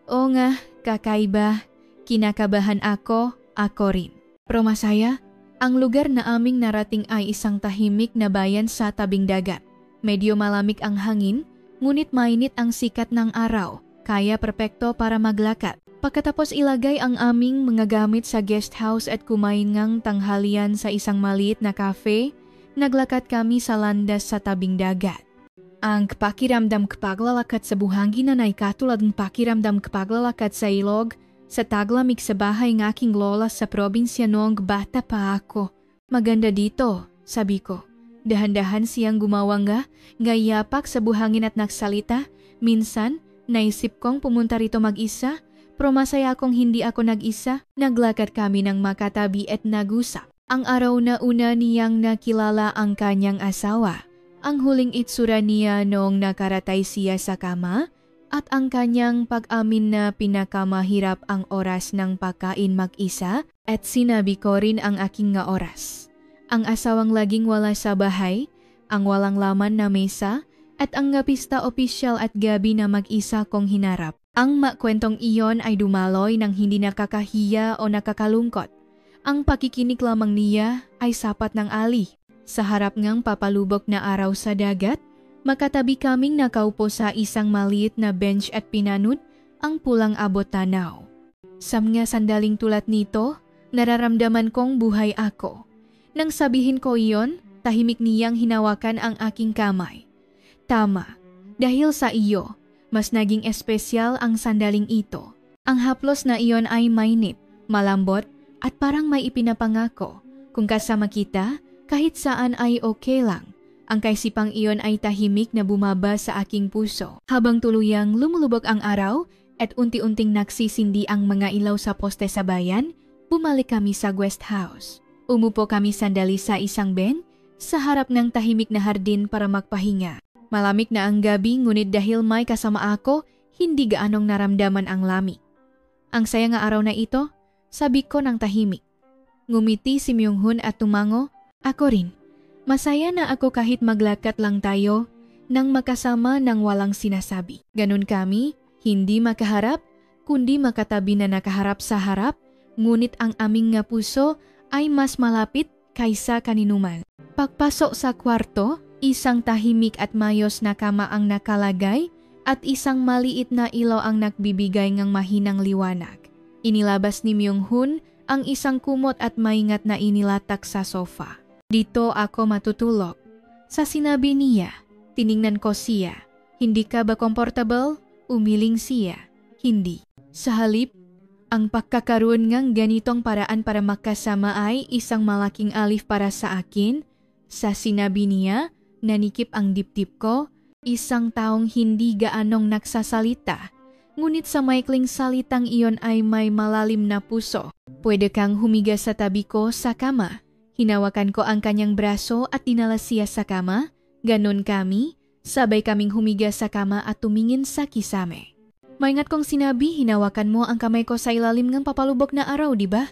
O nga, kakaiba, kinakabahan ako rin. Pero masaya, ang lugar na aming narating ay isang tahimik na bayan sa tabing dagat. Medyo malamig ang hangin, ngunit mainit ang sikat ng araw, kaya perpekto para maglakad. Pagkatapos ilagay ang aming mga gamit sa guest house at kumain ngang tanghalian sa isang maliit na cafe, naglakad kami sa landas sa tabing dagat. Ang pakiramdam kapaglalakad sa buhangin ay katulad ng pakiramdam kapaglalakad sa ilog sa taglamig sa bahay ng aking lola sa probinsya noong bata pa ako. Maganda dito, sabi ko. Dahan-dahan siyang gumawa ngayapak sa buhangin at nagsalita. Minsan, naisip kong pumunta rito mag-isa, pero masaya akong hindi ako nag-isa. Naglakad kami ng makatabi at nag-usap. Ang araw na una niyang nakilala ang kanyang asawa. Ang huling itsura niya noong nakaratay siya sa kama at ang kanyang pag-amin na pinakamahirap ang oras ng pagkain mag-isa at sinabi ko rin ang aking oras. Ang asawang laging wala sa bahay, ang walang laman na mesa, at ang pista opisyal at gabi na mag-isa kong hinarap. Ang makwentong iyon ay dumaloy ng hindi nakakahiya o nakakalungkot. Ang pakikinig lamang niya ay sapat ng alih. Sa harap ngang papalubok na araw sa dagat, makatabi kaming nakaupo sa isang maliit na bench at pinanod ang pulang abot tanaw. Sa mga sandaling tulad nito, Nararamdaman kong buhay ako. Nang sabihin ko iyon, tahimik niyang hinawakan ang aking kamay. Tama, dahil sa iyo, mas naging espesyal ang sandaling ito. Ang haplos na iyon ay mainit, malambot, at parang may ipinapangako. Kung kasama kita, kahit saan ay okay lang. Ang kaisipang iyon ay tahimik na bumaba sa aking puso. Habang tuluyang lumulubog ang araw at unti-unting nagsisindi ang mga ilaw sa poste sa bayan, bumalik kami sa guest house. Umupo kami sandali sa isang bench sa harap ng tahimik na hardin para magpahinga. Malamig na ang gabi ngunit dahil may kasama ako, hindi gaanong naramdaman ang lamig. Ang saya nga araw na ito, sabi ko ng tahimik. Ngumiti si Myung-hun at tumango, ako rin. Masaya na ako kahit maglakat lang tayo nang makasama ng walang sinasabi. Ganun kami, hindi makaharap, kundi makatabi na nakaharap sa harap, ngunit ang aming nga puso ay mas malapit kaysa kaninuman. Pagpasok sa kwarto, isang tahimik at mayos na kama ang nakalagay at isang maliit na ilaw ang nagbibigay ng mahinang liwanag. Inilabas ni Myung-hun ang isang kumot at maingat na inilatak sa sofa. Dito ako matutulog. Sa sinabi niya, tiningnan ko siya. Hindi ka ba comfortable? Umiling siya. Hindi. Sa halip, ang pagkakaroon ng ganitong paraan para makasama ay isang malaking alif para sa akin. Sa sinabi niya, nanikip ang dibdib ko, isang taong hindi gaanong nagsasalita. Ngunit sa maikling salitang iyon ay may malalim na puso. Pwede kang humiga sa tabi ko sa kama. Hinawakan ko ang kanyang braso at dinala siya sa kama. Ganon kami, sabay kaming humiga sa kama at tumingin sa kisame. Maingat kong sinabi, hinawakan mo ang kamay ko sa ilalim ng papalubok na araw, di ba?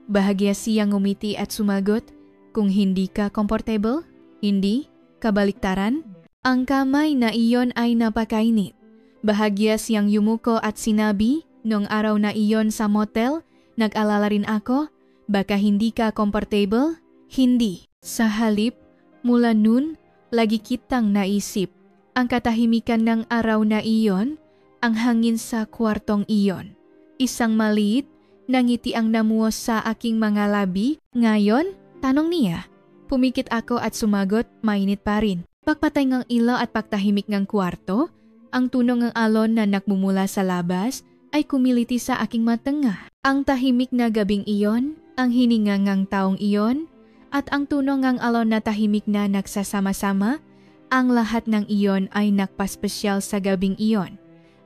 Bahagya siyang ngumiti at sumagot, kung hindi ka comfortable, hindi, kabaliktaran. Ang kamay na iyon ay napakainit. Bahagya siyang yumuko at sinabi, nung araw na iyon sa motel, nag-alala rin ako, baka hindi ka comfortable? Hindi. Sa halip, mula nun, lagi kitang naisip. Ang katahimikan ng araw na iyon, ang hangin sa kwartong iyon. Isang maliit na ngiti ang namuos sa aking mga labi. Ngayon, tanong niya. Pumikit ako at sumagot, mainit pa rin. Pagpatay ng ilaw at pagtahimik ng kwarto, ang tunog ng alon na nakmumula sa labas ay kumiliti sa aking matanga. Ang tahimik na gabing iyon, ang hininga ng taong iyon, at ang tunog ng alon na tahimik na nagsasama-sama, ang lahat ng iyon ay nakpaspesyal sa gabing iyon.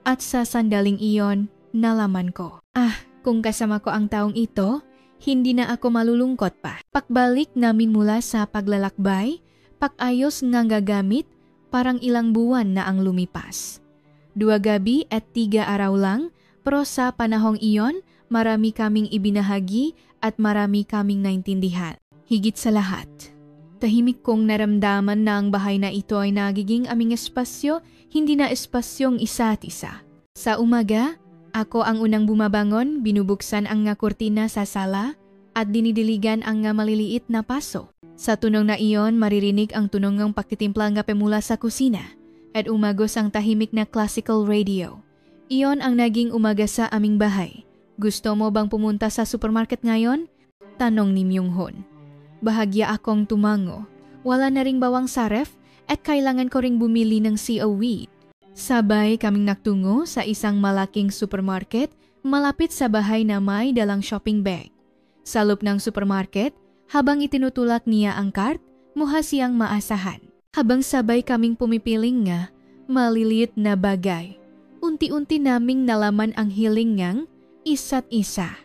At sa sandaling iyon, nalaman ko. Kung kasama ko ang taong ito, hindi na ako malulungkot pa. Pagbalik namin mula sa paglalakbay, pag-ayos ng gagamit, parang ilang buwan na ang lumipas. 2 gabi at 3 araw lang, pero sa panahong iyon, marami kaming ibinahagi at marami kaming naintindihan. Higit sa lahat, tahimik kong naramdaman na ang bahay na ito ay nagiging aming espasyo, hindi na espasyong isa't isa. Sa umaga, ako ang unang bumabangon, binubuksan ang nga kurtina sa sala at dinidiligan ang nga maliliit na paso. Sa tunog na iyon, maririnig ang tunog ng pagtitimpla nga mula sa kusina at umagos ang tahimik na classical radio. Iyon ang naging umaga sa aming bahay. Gusto mo bang pumunta sa supermarket ngayon? Tanong ni Myung-hun. Bahagya akong tumango. Wala na ring bawang sa ref at kailangan ko ring bumili ng seaweed. Sabay kaming nagtungo sa isang malaking supermarket malapit sa bahay na may dalang shopping bag. Sa loob ng supermarket, habang itinutulak niya ang cart, muha siyang maasahan. Habang sabay kaming pumipiling nga, maliliit na bagay. Unti-unti naming nalaman ang hiling ngang isa't isa.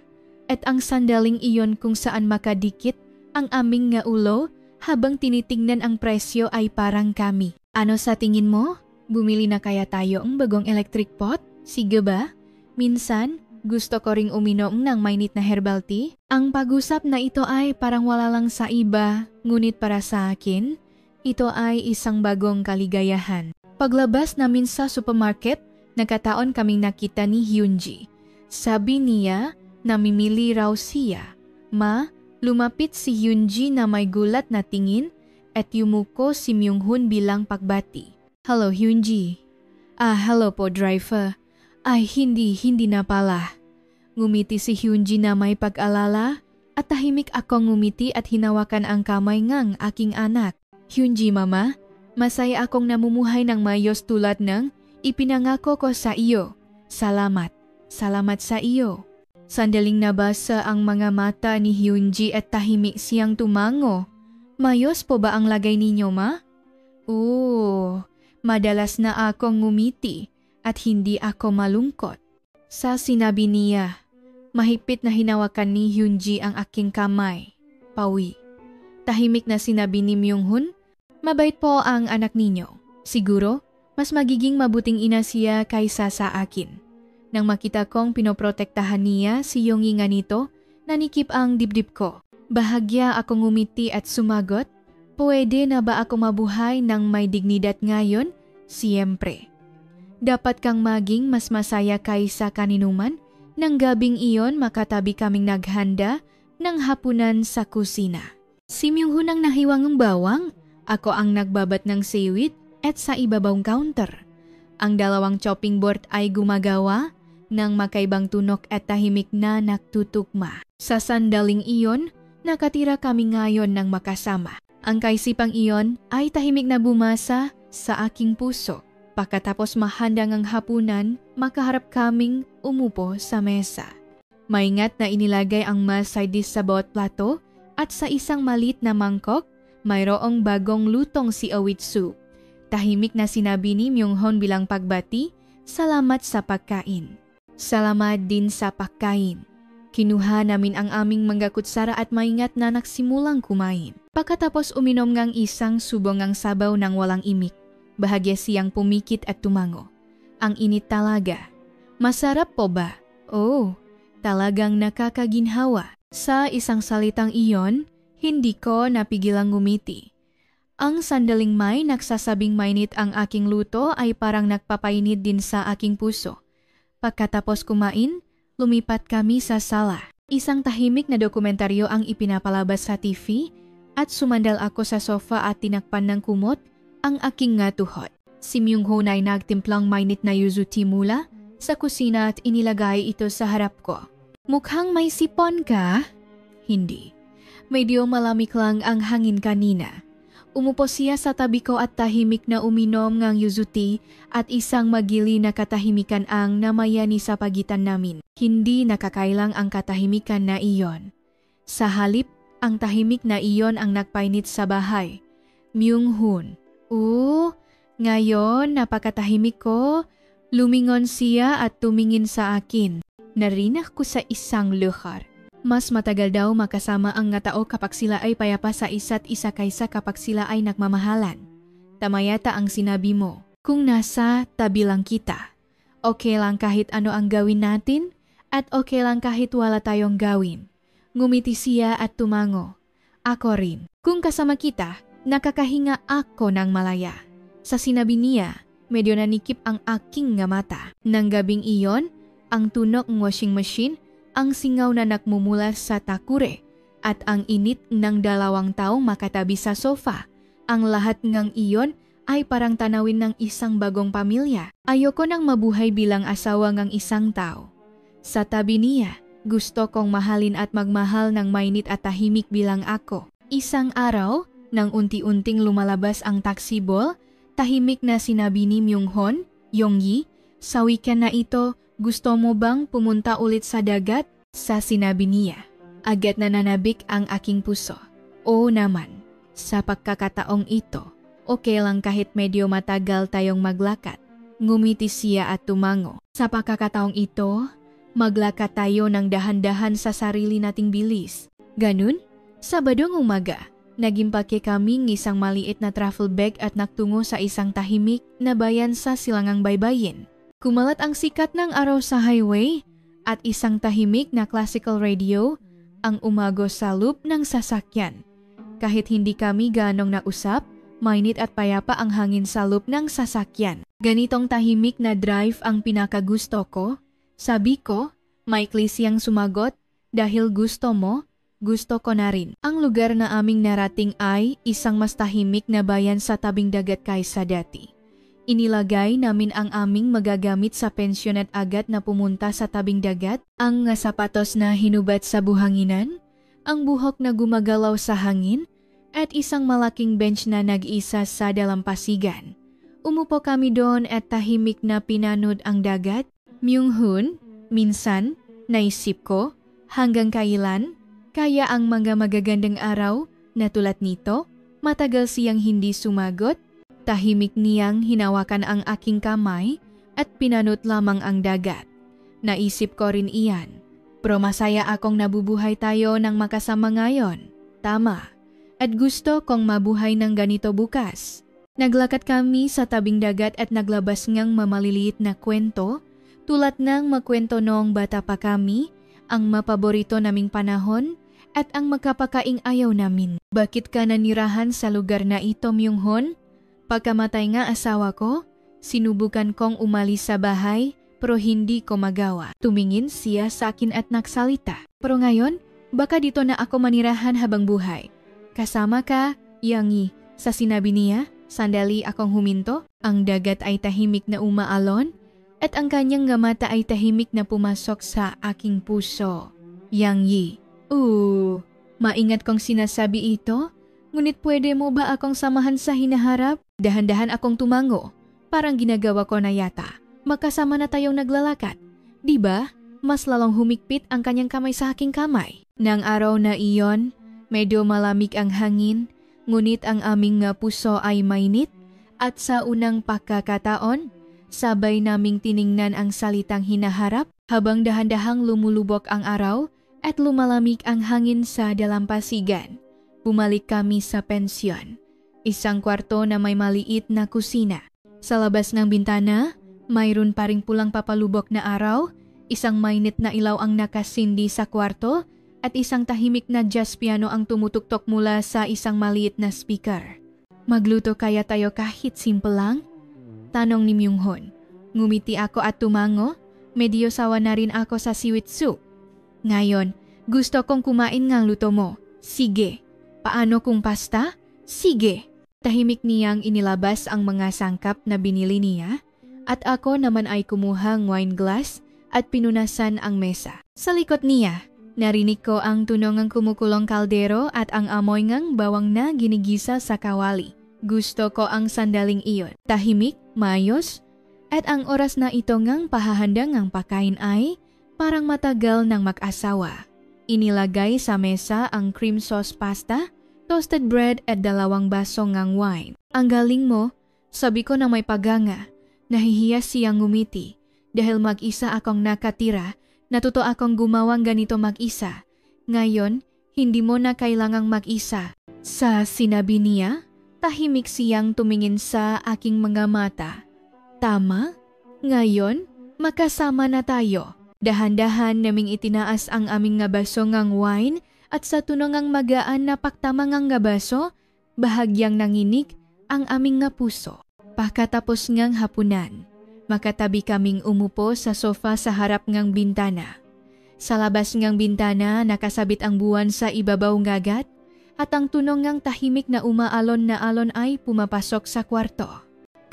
At ang sandaling iyon kung saan makadikit ang aming nga ulo habang tinitingnan ang presyo ay parang kami. Ano sa tingin mo? Bumili na kaya tayo ng bagong electric pot? Sige ba? Minsan, gusto ko ring uminom ng mainit na herbal tea. Ang pag-usap na ito ay parang wala lang sa iba, ngunit para sa akin, ito ay isang bagong kaligayahan. Paglabas namin sa supermarket, nagkataon kaming nakita ni Hyunji. Sabi niya, namimili raw siya. Ma, lumapit si Hyunji na may gulat na tingin at yumuko si Myung-hun bilang pagbati. Hello Hyunji. Hello po driver. Ay hindi na pala. Ngumiti si Hyunji na may pag-alala. at tahimik akong ngumiti at hinawakan ang kamay ng aking anak. Hyunji mama, masaya akong namumuhay ng mayos tulad ng ipinangako ko sa iyo. Salamat. Salamat sa iyo. Sandaling nabasa ang mga mata ni Hyunji at tahimik siyang tumango. Mayos po ba ang lagay ninyo ma? Oo, madalas na akong ngumiti at hindi ako malungkot. Sa sinabi niya, mahigpit na hinawakan ni Hyunji ang aking kamay. Pawi. Tahimik na sinabi ni Myung-hun, mabait po ang anak ninyo. Siguro, mas magiging mabuting ina siya kaysa sa akin. Nang makita kong pinoprotektahan niya si Yonggi nga nito, nanikip ang dibdib ko. Bahagya akong ngumiti at sumagot, pwede na ba ako mabuhay ng may dignidad ngayon? Siyempre. Dapat kang maging mas masaya kaysa kaninuman. Nang gabing iyon makatabi kaming naghanda ng hapunan sa kusina. Si Myung-hun ang nahiwang ng bawang, ako ang nagbabat ng seaweed at sa ibabawang counter. Ang dalawang chopping board ay gumagawa ng makaibang tunok at tahimik na nagtutugma. Sa sandaling iyon, nakatira kami ngayon ng makasama. Ang kaisipang iyon ay tahimik na bumasa sa aking puso. Pagkatapos mahandang ang hapunan, makaharap kaming umupo sa mesa. Maingat na inilagay ang side dish sa bawat plato at sa isang maliit na mangkok, mayroong bagong lutong si awit soup. Tahimik na sinabi ni Myung-hun bilang pagbati, salamat sa pagkain. Salamat din sa pagkain. Kinuha namin ang aming mangga kutsara at maingat na nagsimulang kumain. Pagkatapos uminom ngang isang subong ng sabaw ng walang imik. Bahagya siyang pumikit at tumango. Ang init talaga. Masarap po ba? Oh, talagang nakakaginhawa. Sa isang salitang iyon, hindi ko napigilang ngumiti. Ang sandaling may nagsasabing mainit ang aking luto ay parang nagpapainit din sa aking puso. Pagkatapos kumain, lumipat kami sa sala. Isang tahimik na dokumentaryo ang ipinapalabas sa TV at sumandal ako sa sofa at tinakpan ng kumot ang aking tuhod. Si Myung-hun ay nagtimplang mainit na yuzu tea mula sa kusina at inilagay ito sa harap ko. Mukhang may sipon ka? Hindi. Medyo malamig lang ang hangin kanina. Umupo siya sa tabi ko at tahimik na uminom ng yuzu tea at isang magili na katahimikan ang namayani sa pagitan namin. Hindi nakakailang ang katahimikan na iyon. Sa halip, ang tahimik na iyon ang nagpainit sa bahay. Myung-hun. Ngayon napakatahimik ko. Lumingon siya at tumingin sa akin. Narinig ko sa isang luhar. Mas matagal daw makasama ang tao kapag sila ay payapa sa isa't isa kaysa kapag sila ay nagmamahalan. Tama yata ang sinabi mo. Kung nasa tabi lang kita, okay lang kahit ano ang gawin natin at okay lang kahit wala tayong gawin. Ngumiti siya at tumango. Ako rin. Kung kasama kita, nakakahinga ako ng malaya. Sa sinabi niya, medyo nanikip ang aking mata. Nang gabing iyon, ang tunok ng washing machine, ang singaw na nagmumula sa takure, at ang init ng dalawang taong makatabi sa sofa. Ang lahat ng iyon ay parang tanawin ng isang bagong pamilya. Ayoko nang mabuhay bilang asawa ng isang tao. Sa tabi niya, gusto kong mahalin at magmahal ng mainit at tahimik bilang ako. Isang araw, nang unti-unting lumalabas ang taksibol, tahimik na sinabi ni Myung-hun, Yonggi, sa weekend na ito, gusto mo bang pumunta ulit sa dagat? Sa sinabi niya, agad na nanabik ang aking puso. Oo naman, sa pagkakataong ito, okay lang kahit medyo matagal tayong maglakad. Ngumiti siya at tumango. Sa pagkakataong ito, maglakad tayo ng dahan-dahan sa sarili nating bilis. Ganun? Sabadong umaga, nagimpake kami ng isang maliit na travel bag at nagtungo sa isang tahimik na bayan sa silangang baybayin. Kumalat ang sikat ng araw sa highway at isang tahimik na classical radio ang umago sa loop ng sasakyan. Kahit hindi kami ganong nausap, mainit at payapa ang hangin sa loop ng sasakyan. Ganitong tahimik na drive ang pinakagusto ko. Sabi ko, maikli siyang sumagot, dahil gusto mo, gusto ko na rin. Ang lugar na aming narating ay isang mas tahimik na bayan sa tabing dagat kaysa dati. Inilagay namin ang aming magagamit sa pensyon at agad na pumunta sa tabing dagat, ang sapatos na hinubat sa buhanginan, ang buhok na gumagalaw sa hangin, at isang malaking bench na nag-isa sa dalampasigan. Umupo kami doon at tahimik na pinanood ang dagat. Myung-hun, minsan, naisip ko, hanggang kailan, kaya ang mga magagandang araw na tulad nito, matagal siyang hindi sumagot. Tahimik niyang hinawakan ang aking kamay at pinanood lamang ang dagat. Naisip ko rin iyan. Pero masaya akong nabubuhay tayo ng makasama ngayon. Tama. At gusto kong mabuhay ng ganito bukas. Naglakad kami sa tabing dagat at naglabas ngang mamaliliit na kwento, tulad ng makwento noong bata pa kami, ang mapaborito naming panahon, at ang magkapakaing ayaw namin. Bakit ka nanirahan sa lugar na ito, Myung-hun? Pagkamatay nga asawa ko, sinubukan kong umalis sa bahay, pero hindi ko magawa. Tumingin siya sa akin at nagsalita. Pero ngayon, baka dito na ako manirahan habang buhay. Kasama ka, Yangi, sa sinabi niya. Sandali akong huminto. Ang dagat ay tahimik na umaalon at ang kanyang mata ay tahimik na pumasok sa aking puso. Yangi, maingat kong sinasabi ito. Ngunit pwede mo ba akong samahan sa hinaharap? Dahan-dahan akong tumango. Parang ginagawa ko na yata. Magkasama na tayong naglalakad. Diba? Mas lalong humigpit ang kanyang kamay sa aking kamay. Nang araw na iyon, medyo malamig ang hangin, ngunit ang aming nga puso ay mainit at sa unang pagkakataon, sabay naming tiningnan ang salitang hinaharap habang dahan-dahang lumulubok ang araw at lumalamig ang hangin sa dalampasigan. Bumalik kami sa pensyon. Isang kwarto na may maliit na kusina. Sa labas ng bintana, mayroon pa ring pulang papalubok na araw, isang mainit na ilaw ang nakasindi sa kwarto, at isang tahimik na jazz piano ang tumutuktok mula sa isang maliit na speaker. Magluto kaya tayo kahit simple lang? Tanong ni Myung-hun. Ngumiti ako at tumango, medyo sawa na rin ako sa seaweed soup. Ngayon, gusto kong kumain ng luto mo. Sige. Paano kung pasta? Sige. Tahimik niyang inilabas ang mga sangkap na binili niya, at ako naman ay kumuhang wine glass at pinunasan ang mesa. Sa likod niya, narinig ko ang tunog ng kumukulong kaldero at ang amoy ng bawang na ginigisa sa kawali. Gusto ko ang sandaling iyon. Tahimik, maayos, at ang oras na ito ngang pahahanda ng pagkain ay parang matagal ng mag-asawa. Inilagay sa mesa ang cream sauce pasta, toasted bread at 2 baso ng wine. Ang galing mo, sabi ko na may paganga. Nahihiya siyang ngumiti. Dahil mag-isa akong nakatira, natuto akong gumawang ganito mag-isa. Ngayon, hindi mo na kailangang mag-isa. Sa sinabi niya, tahimik siyang tumingin sa aking mga mata. Tama? Ngayon, makasama na tayo. Dahan-dahan naming itinaas ang aming nga baso ng wine at sa tunog ng magaan na paktamang nga baso, bahagyang nanginig ang aming nga puso. Pagkatapos ngang hapunan, makatabi kaming umupo sa sofa sa harap ngang bintana. Sa labas ngang bintana, nakasabit ang buwan sa ibabaw ng agat at ang tunog ngang tahimik na umaalon na alon ay pumapasok sa kwarto.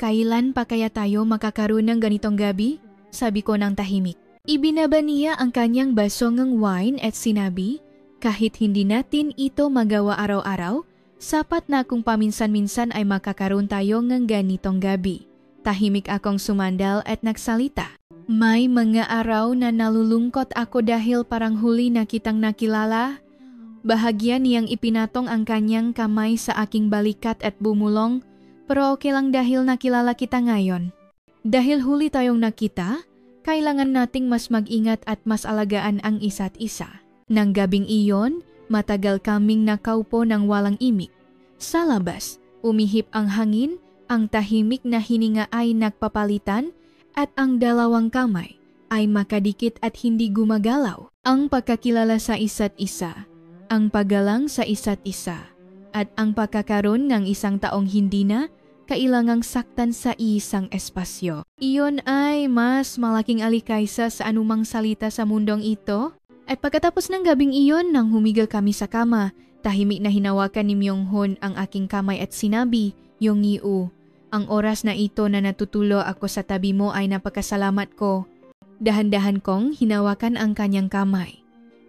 Kailan pa kaya tayo makakaroon ng ganitong gabi? Sabi ko ng tahimik. Ibinaba niya ang kanyang baso ng wine at sinabi, kahit hindi natin ito magawa araw-araw, sapat na kung paminsan-minsan ay makakaroon tayo ng ganitong gabi. Tahimik akong sumandal at nagsalita. May mga araw na nalulungkot ako dahil parang huli na kitang nakilala. Bahagya niyang ipinatong ang kanyang kamay sa aking balikat at bumulong, pero okay lang dahil nakilala kita ngayon. Dahil huli tayong nakita, kailangan nating mas mag-ingat at mas alagaan ang isa't isa. Nang gabing iyon, matagal kaming nakaupo ng walang imik. Sa labas, umihip ang hangin, ang tahimik na hininga ay nagpapalitan at ang 2 kamay ay makadikit at hindi gumagalaw. Ang pagkakilala sa isa't isa, ang paggalang sa isa't isa, at ang pagkakaroon ng isang taong hindi na kailangang saktan sa isang espasyo. Iyon ay mas malaking alikaysa sa anumang salita sa mundong ito. At pagkatapos ng gabing iyon, nang humiga kami sa kama, tahimik na hinawakan ni Myung-hun ang aking kamay at sinabi, Yong-yu, ang oras na ito na natutulo ako sa tabi mo ay napakasalamat ko. Dahan-dahan kong hinawakan ang kanyang kamay.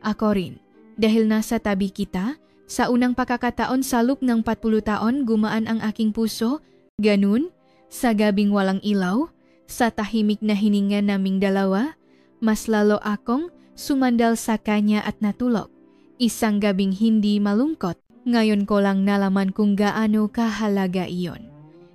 Ako rin. Dahil nasa tabi kita, sa unang pakakataon sa loob ng 40 taon gumaan ang aking puso, ganun, sa gabing walang ilaw, sa tahimik na hininga naming dalawa, mas lalo akong sumandal sa kanya at natulog. Isang gabing hindi malungkot, ngayon ko lang nalaman kung gaano kahalaga iyon.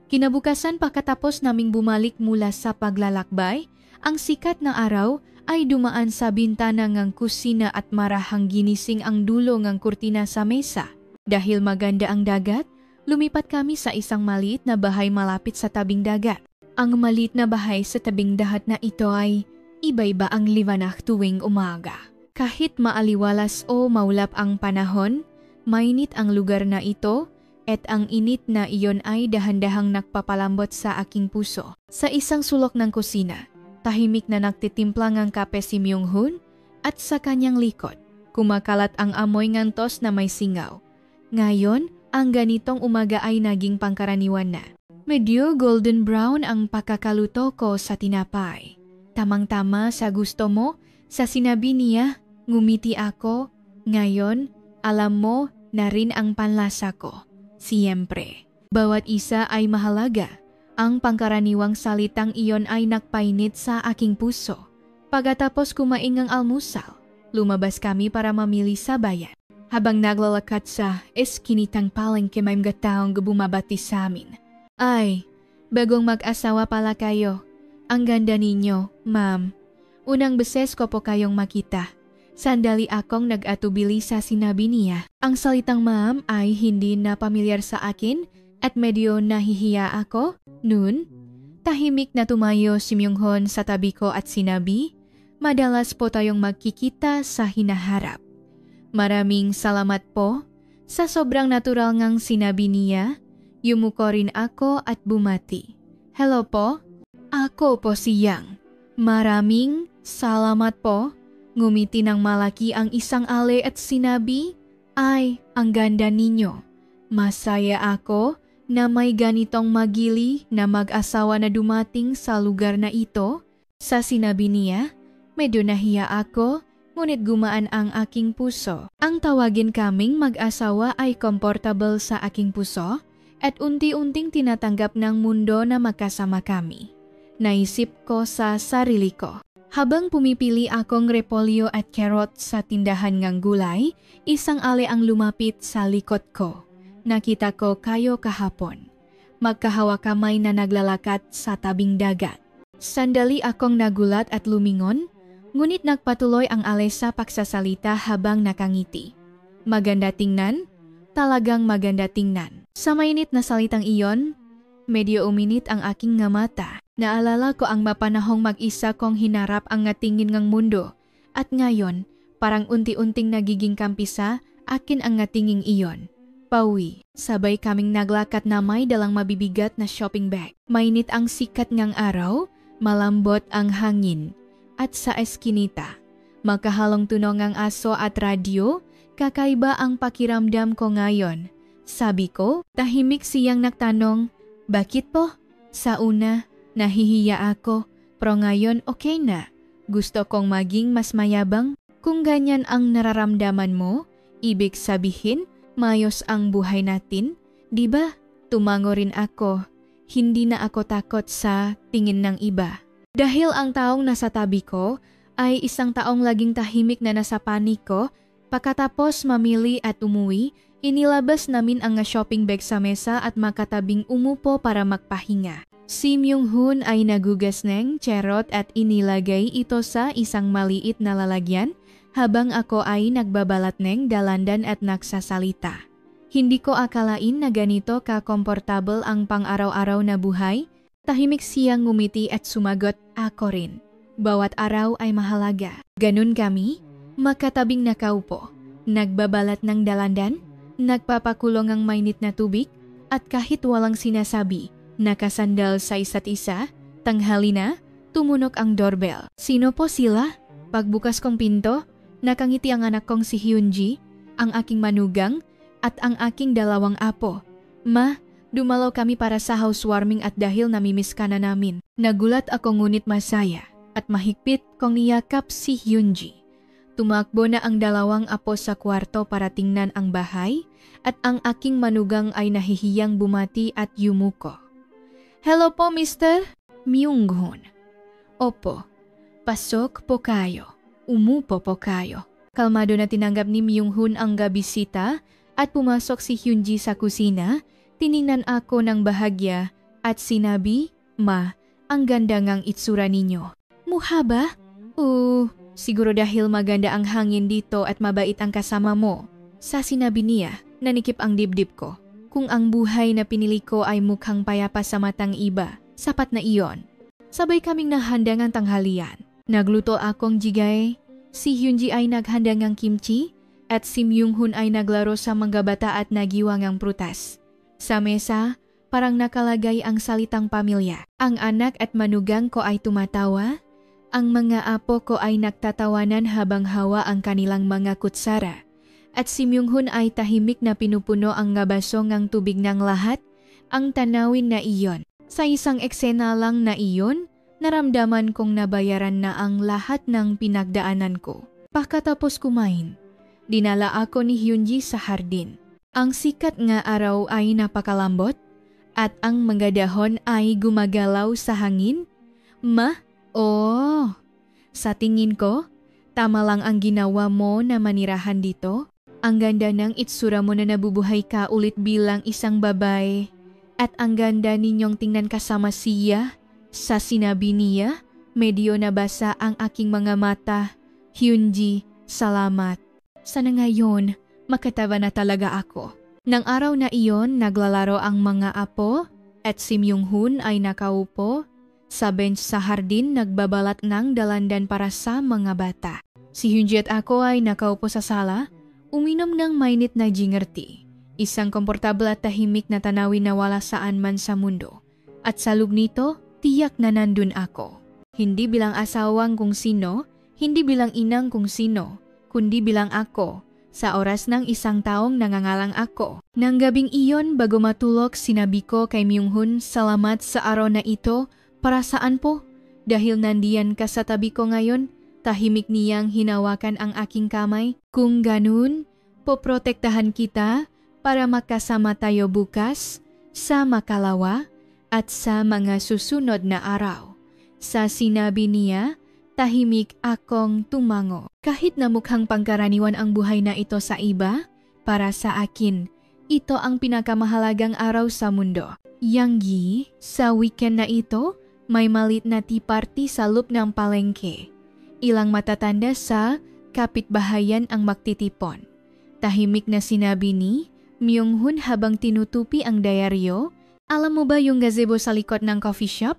Kinabukasan pagkatapos naming bumalik mula sa paglalakbay, ang sikat na araw ay dumaan sa bintana ng kusina at marahang ginising ang dulo ng kurtina sa mesa. Dahil maganda ang dagat, lumipat kami sa isang maliit na bahay malapit sa tabing dagat. Ang maliit na bahay sa tabing dagat na ito ay iba-iba ang liwanag tuwing umaga. Kahit maaliwalas o maulap ang panahon, mainit ang lugar na ito at ang init na iyon ay dahan-dahang nagpapalambot sa aking puso. Sa isang sulok ng kusina, tahimik na nagtitimpla ng kape si Myung-hun at sa kanyang likod, kumakalat ang amoy ngantos na may singaw. Ngayon, ang ganitong umaga ay naging pangkaraniwan na. Medyo golden brown ang pagkakaluto ko sa tinapay. Tamang-tama sa gusto mo, sa sinabi niya, ngumiti ako. Ngayon, alam mo na rin ang panlasa ko. Siyempre, bawat isa ay mahalaga. Ang pangkaraniwang salitang iyon ay nagpainit sa aking puso. Pagkatapos kumain ng almusal, lumabas kami para mamili sa bayan. Habang naglalakad sa eskinitang palengke may mga taong bumabati sa amin. Ay, bagong mag-asawa pala kayo. Ang ganda ninyo, ma'am. Unang beses ko po kayong makita. Sandali akong nag-atubili sa sinabi niya. Ang salitang ma'am ay hindi na pamilyar sa akin at medyo nahihiya ako. Noon, tahimik na tumayo si Myung-hun sa tabi ko at sinabi, madalas po tayong magkikita sa hinaharap. Maraming salamat po. Sa sobrang natural ngang sinabi niya, yumuko rin ako at bumati. Hello po? Ako po si Yang. Maraming salamat po. Ngumiti ng malaki ang isang ale at sinabi, ay, ang ganda ninyo. Masaya ako na may ganitong magili na mag-asawa na dumating sa lugar na ito. Sa sinabi niya, medyo nahiya ako, ngunit gumaan ang aking puso. Ang tawagin kaming mag-asawa ay comfortable sa aking puso at unti-unting tinatanggap ng mundo na magkasama kami. Naisip ko sa sarili ko. Habang pumipili akong repolyo at carrot sa tindahan ng gulay, isang ale ang lumapit sa likod ko. Nakita ko kayo kahapon. Magkahawa kamay na naglalakad sa tabing dagat. Sandali akong nagulat at lumingon, ngunit nagpatuloy ang ale sa pagsasalita habang nakangiti. Maganda tingnan? Talagang maganda tingnan. Sa mainit na salitang iyon, medyo uminit ang aking nga mata. Naalala ko ang mapanahong mag-isa kong hinarap ang ngatingin ng mundo at ngayon parang unti-unting nagiging kampisa akin ang ngatingin iyon. Pauwi, sabay kaming naglakat na may dalang mabibigat na shopping bag. Mainit ang sikat ng araw, malambot ang hangin at sa eskinita. Magkahalong tunog ang aso at radyo, kakaiba ang pakiramdam ko ngayon. Sabi ko, tahimik siyang nagtanong, bakit po? Sa una, nahihiya ako, pero ngayon okay na. Gusto kong maging mas mayabang. Kung ganyan ang nararamdaman mo, ibig sabihin, mayos ang buhay natin. Diba? Tumango rin ako. Hindi na ako takot sa tingin ng iba. Dahil ang taong nasa tabi ko ay isang taong laging tahimik na nasa paniko, pagkatapos mamili at umuwi, inilabas namin ang shopping bag sa mesa at makatabing umupo para magpahinga. Si Myung-hun ay nagugas ng charot at inilagay ito sa isang maliit na lalagyan habang ako ay nagbabalat ng dalandan at nagsasalita. Hindi ko akalain na ganito ka-komportable ang pang-araw-araw na buhay. Tahimik siyang ngumiti at sumagot, ako rin. Bawat araw ay mahalaga. Ganun kami, makatabing nakaupo, nagbabalat ng dalandan, nagpapakulong ang mainit na tubig at kahit walang sinasabi, nakasandal sa isa't isa, tanghali na, tumunog ang doorbell. Sino po sila? Pagbukas kong pinto, nakangiti ang anak kong si Hyunji, ang aking manugang, at ang aking dalawang apo. Ma, dumalaw kami para sa housewarming at dahil namimiss ka na namin. Nagulat ako ngunit masaya at mahigpit kong niyakap si Hyunji. Tumakbo na ang dalawang apo sa kwarto para tingnan ang bahay at ang aking manugang ay nahihiyang bumati at yumuko. "Hello po, Mr. Myung-hun." "Opo, pasok po kayo. Umupo po kayo." Kalmado na tinanggap ni Myung-hun ang gabisita at pumasok si Hyunji sa kusina. Tiningnan ako ng bahagya at sinabi, "Ma, ang ganda ngang itsura ninyo." "Mukha ba?" Siguro dahil maganda ang hangin dito at mabait ang kasama mo." Sa sinabi niya, nanikip ang dibdib ko. Kung ang buhay na pinili ko ay mukhang payapa sa matang iba, sapat na iyon. Sabay kaming naghanda ng tanghalian. Nagluto akong jjigae, si Hyunji ay naghanda ng kimchi, at si Myung-hun ay naglaro sa mga bata at nagiwang ang prutas. Sa mesa, parang nakalagay ang salitang pamilya. Ang anak at manugang ko ay tumatawa. Ang mga apo ko ay nagtatawanan habang hawa ang kanilang mga kutsara. At si Myung-hun ay tahimik na pinupuno ang baso ng tubig ng lahat. Ang tanawin na iyon. Sa isang eksena lang na iyon, naramdaman kong nabayaran na ang lahat ng pinagdaanan ko. Pagkatapos kumain, dinala ako ni Hyunji sa hardin. Ang sikat nga araw ay napakalambot at ang mga dahon ay gumagalaw sa hangin. Sa tingin ko, tama lang ang ginawa mo na manirahan dito. Ang ganda ng itsura mo na nabubuhay ka ulit bilang isang babae. At ang ganda ninyong tingnan kasama siya. Sa sinabi niya, medyo nabasa ang aking mga mata. Hyunji, salamat. Sana ngayon, makatawa na talaga ako. Nang araw na iyon, naglalaro ang mga apo at si Myung-hun ay nakaupo sa bench sa hardin nagbabalat ng dalandan para sa mga bata. Si Hyunji at ako ay nakaupo sa sala, uminom ng mainit na ginger tea. Isang komportable at tahimik na tanawin na wala saan man sa mundo. At sa loob nito, tiyak na nandun ako. Hindi bilang asawang kung sino, hindi bilang inang kung sino, kundi bilang ako. Sa oras ng isang taong nangangalang ako. Nang gabing iyon bago matulog, sinabi ko kay Myung-hun, "Salamat sa araw na ito. Para saan po? Dahil nandiyan ka sa tabi ko ngayon." Tahimik niyang hinawakan ang aking kamay. "Kung ganun, poprotektahan kita para makasama tayo bukas, sa makalawa, at sa mga susunod na araw." Sa sinabi niya, tahimik akong tumango. Kahit na mukhang pangkaraniwan ang buhay na ito sa iba, para sa akin, ito ang pinakamahalagang araw sa mundo. Yanggi, sa weekend na ito, may malit na tea party sa loob ng palengke. Ilang matatanda sa kapitbahayan ang magtitipon. Tahimik na sinabi ni Myung-hun habang tinutupi ang diaryo. "Alam mo ba yung gazebo sa likod ng coffee shop?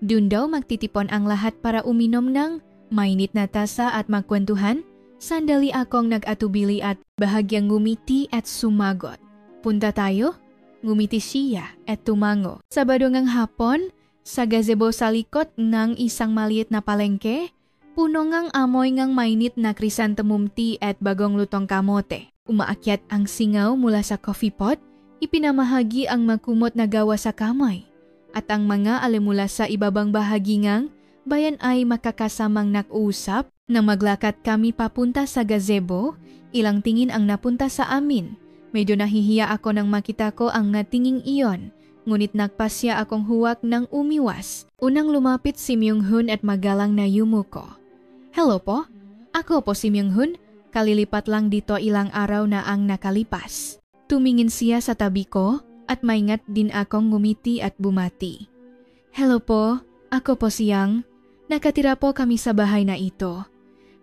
Doon daw magtitipon ang lahat para uminom ng mainit na tasa at magkwentuhan." Sandali akong nag-atubili at bahagyang ngumiti at sumagot. "Punta tayo?" Ngumiti siya at tumango. Sabado ngang hapon, sa gazebo sa likod ng isang maliit na palengke, puno ngang amoy ngang mainit na chrysanthemum tea at bagong lutong kamote. Umaakyat ang singaw mula sa coffee pot, ipinamahagi ang makumot na gawa sa kamay. At ang mga alimula sa ibabang bahagi ngang bayan ay makakasamang nag-uusap. Nang maglakad kami papunta sa gazebo, ilang tingin ang napunta sa amin. Medyo nahihiya ako nang makita ko ang natinging iyon. Ngunit nagpasya akong huwag ng umiwas. Unang lumapit si Myung-hun at magalang na yumuko. "Hello po, ako po si Myung-hun. Kalilipat lang dito ilang araw na ang nakalipas." Tumingin siya sa tabi ko at maingat din akong ngumiti at bumati. "Hello po, ako po si Yang. Nakatira po kami sa bahay na ito.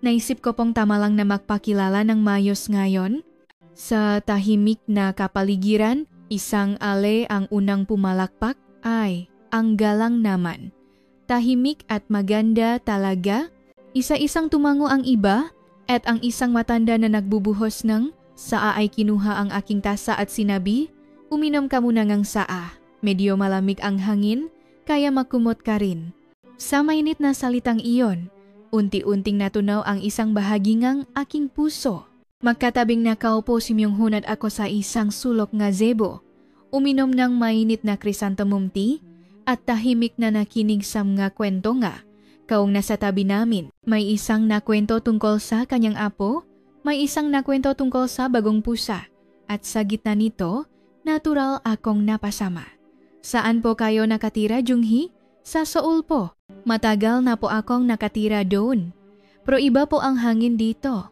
Naisip ko pong tama lang na magpakilala ng maayos ngayon." Sa tahimik na kapaligiran, isang ale ang unang pumalakpak. Ay, ang galang naman. Tahimik at maganda talaga. Isa-isang tumango ang iba at ang isang matanda na nagbubuhos ng saa ay kinuha ang aking tasa at sinabi, "Uminom ka muna ng saa. Medyo malamig ang hangin, kaya makumot ka rin." Sa mainit na salitang iyon, unti-unting natunaw ang isang bahagi ng aking puso. Magkatabing nakaupo si Myung-hun at ako sa isang sulok nga zebo. Uminom ng mainit na chrysanthemum tea at tahimik na nakinig sa mga kwento nga. Kaong nasa tabi namin, may isang nakwento tungkol sa kanyang apo, may isang nakwento tungkol sa bagong pusa, at sa gitna nito, natural akong napasama. Saan po kayo nakatira, Junghi? Sa Seoul po. Matagal na po akong nakatira doon. Pero iba po ang hangin dito.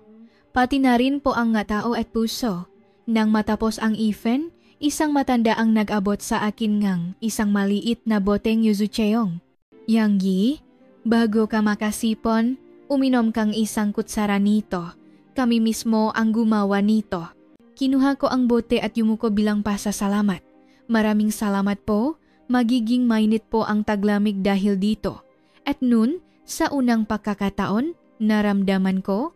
Pati na rin po ang nga tao at puso. Nang matapos ang ifen, isang matanda ang nag-abot sa akin ngang isang maliit na boteng yuzucheong. Yanggi, bago ka makasipon, uminom kang isang kutsara nito. Kami mismo ang gumawa nito. Kinuha ko ang bote at yumuko bilang pasasalamat. Maraming salamat po, magiging mainit po ang taglamig dahil dito. At nun, sa unang pagkakataon, naramdaman ko,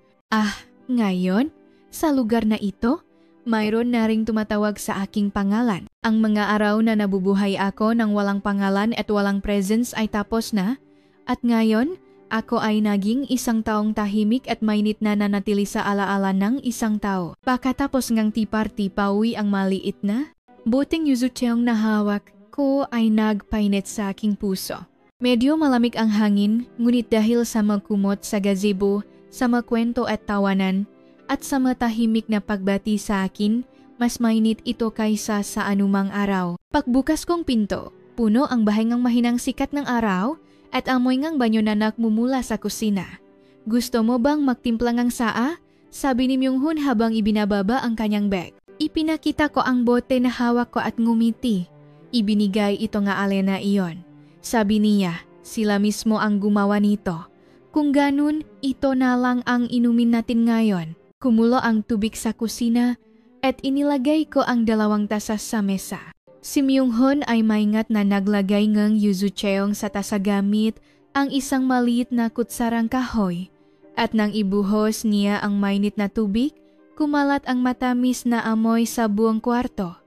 ngayon, sa lugar na ito, mayroon na ring tumatawag sa aking pangalan. Ang mga araw na nabubuhay ako ng walang pangalan at walang presence ay tapos na, at ngayon, ako ay naging isang taong tahimik at mainit na nanatili sa alaala ng isang tao. Pagkatapos ngang tipar-tipawi ang maliit na, boteng yuzucheong na hawak ko ay nagpainit sa aking puso. Medyo malamig ang hangin, ngunit dahil sa magkumot sa gazebo, sa makwento at tawanan, at sa matahimik na pagbati sa akin, mas mainit ito kaysa sa anumang araw. Pagbukas kong pinto, puno ang bahay ngang mahinang sikat ng araw, at amoy ngang banyo na nagmumula sa kusina. Gusto mo bang magtimpla ngang saa? Sabi ni Myung-hun habang ibinababa ang kanyang bag. Ipinakita ko ang bote na hawak ko at ngumiti. Ibinigay ito nga Alena iyon. Sabi niya, sila mismo ang gumawa nito. Kung ganun, ito na lang ang inumin natin ngayon. Kumulo ang tubig sa kusina at inilagay ko ang 2 tasa sa mesa. Si Myung-hun ay maingat na naglagay ng yuzucheong sa tasa gamit ang isang maliit na kutsarang kahoy. At nang ibuhos niya ang mainit na tubig, kumalat ang matamis na amoy sa buong kwarto.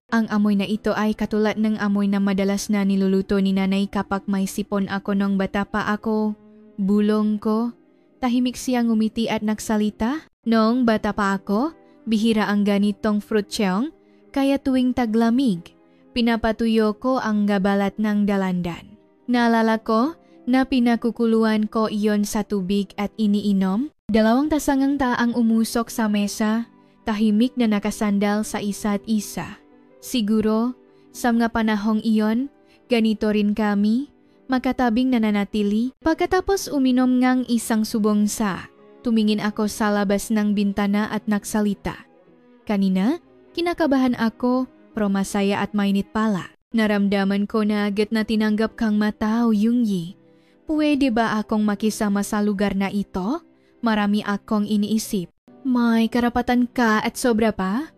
Ang amoy na ito ay katulad ng amoy na madalas na niluluto ni nanay kapag may sipon ako nung bata pa ako. Bulong ko. Tahimik siyang ngumiti at nagsalita. Noong bata pa ako, bihira ang ganitong fruit cheong. Kaya tuwing taglamig, pinapatuyo ko ang gabalat ng dalandan. Naalala ko na pinakukuluan ko iyon sa tubig at iniinom. 2 tasangang taang umusok sa mesa, tahimik na nakasandal sa isa't isa. Siguro, sa mga panahong iyon, ganito rin kami, magkatabing nananatili. Pagkatapos uminom ngang isang subong sa, tumingin ako sa labas ng bintana at nagsalita. Kanina, kinakabahan ako, pero masaya at mainit pala. Naramdaman ko na agad na tinanggap kang matao, Yungyi. Pwede ba akong makisama sa lugar na ito? Marami akong iniisip. May karapatan ka at sobra pa?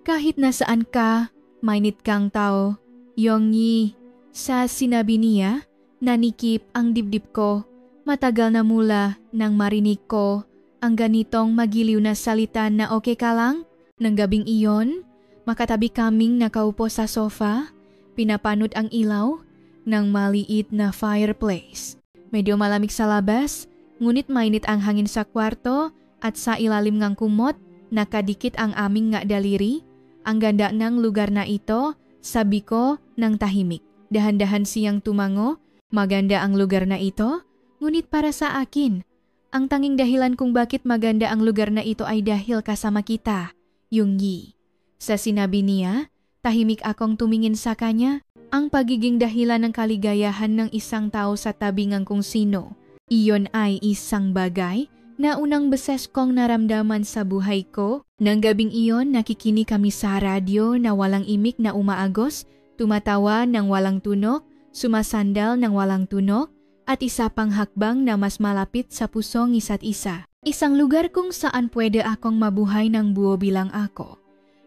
Kahit nasaan ka, mainit kang tao. Yongyi, sa sinabi niya, nanikip ang dibdib ko. Matagal na mula nang marinig ko ang ganitong magiliw na salita na okay ka lang? Nang gabing iyon, makatabi kaming nakaupo sa sofa, pinapanod ang ilaw ng maliit na fireplace. Medyo malamig sa labas, ngunit mainit ang hangin sa kwarto at sa ilalim ng kumot, nakadikit ang aming nga daliri. Ang ganda ng lugar na ito, sabi ko ng tahimik. Dahan-dahan siyang tumango, maganda ang lugar na ito, ngunit para sa akin, ang tanging dahilan kung bakit maganda ang lugar na ito ay dahil kasama kita. Yungyi. Sa sinabi niya, tahimik akong tumingin sa kanya, ang pagiging dahilan ng kaligayahan ng isang tao sa tabi ng kung sino. Iyon ay isang bagay na unang beses kong naramdaman sa buhay ko. Nang gabing iyon, nakikinig kami sa radyo na walang imik na umaagos, tumatawa ng walang tunok, sumasandal ng walang tunok, at isa pang hakbang na mas malapit sa pusong isa't isa. Isang lugar kung saan pwede akong mabuhay ng buo bilang ako.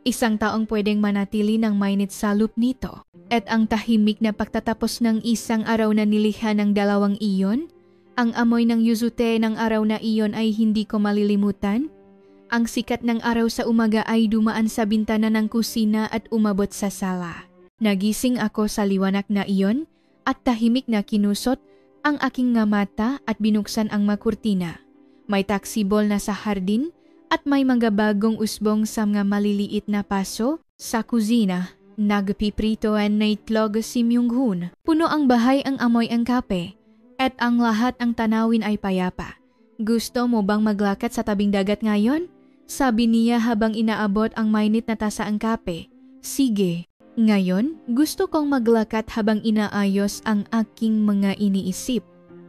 Isang taong pwedeng manatili ng mainit sa loop nito. At ang tahimik na pagtatapos ng isang araw na nilikha ng 2 iyon, ang amoy ng yuzute ng araw na iyon ay hindi ko malilimutan. Ang sikat ng araw sa umaga ay dumaan sa bintana ng kusina at umabot sa sala. Nagising ako sa liwanag na iyon at tahimik na kinusot ang aking nga mata at binuksan ang makurtina. May taksibol na sa hardin at may mga bagong usbong sa mga maliliit na paso sa kusina. Nagpiprito na itlog si Myung-hun. Puno ang bahay ang amoy ang kape at ang lahat ang tanawin ay payapa. Gusto mo bang maglakad sa tabing dagat ngayon? Sabi niya habang inaabot ang mainit na tasa ang kape. Sige. Ngayon, gusto kong maglakad habang inaayos ang aking mga iniisip.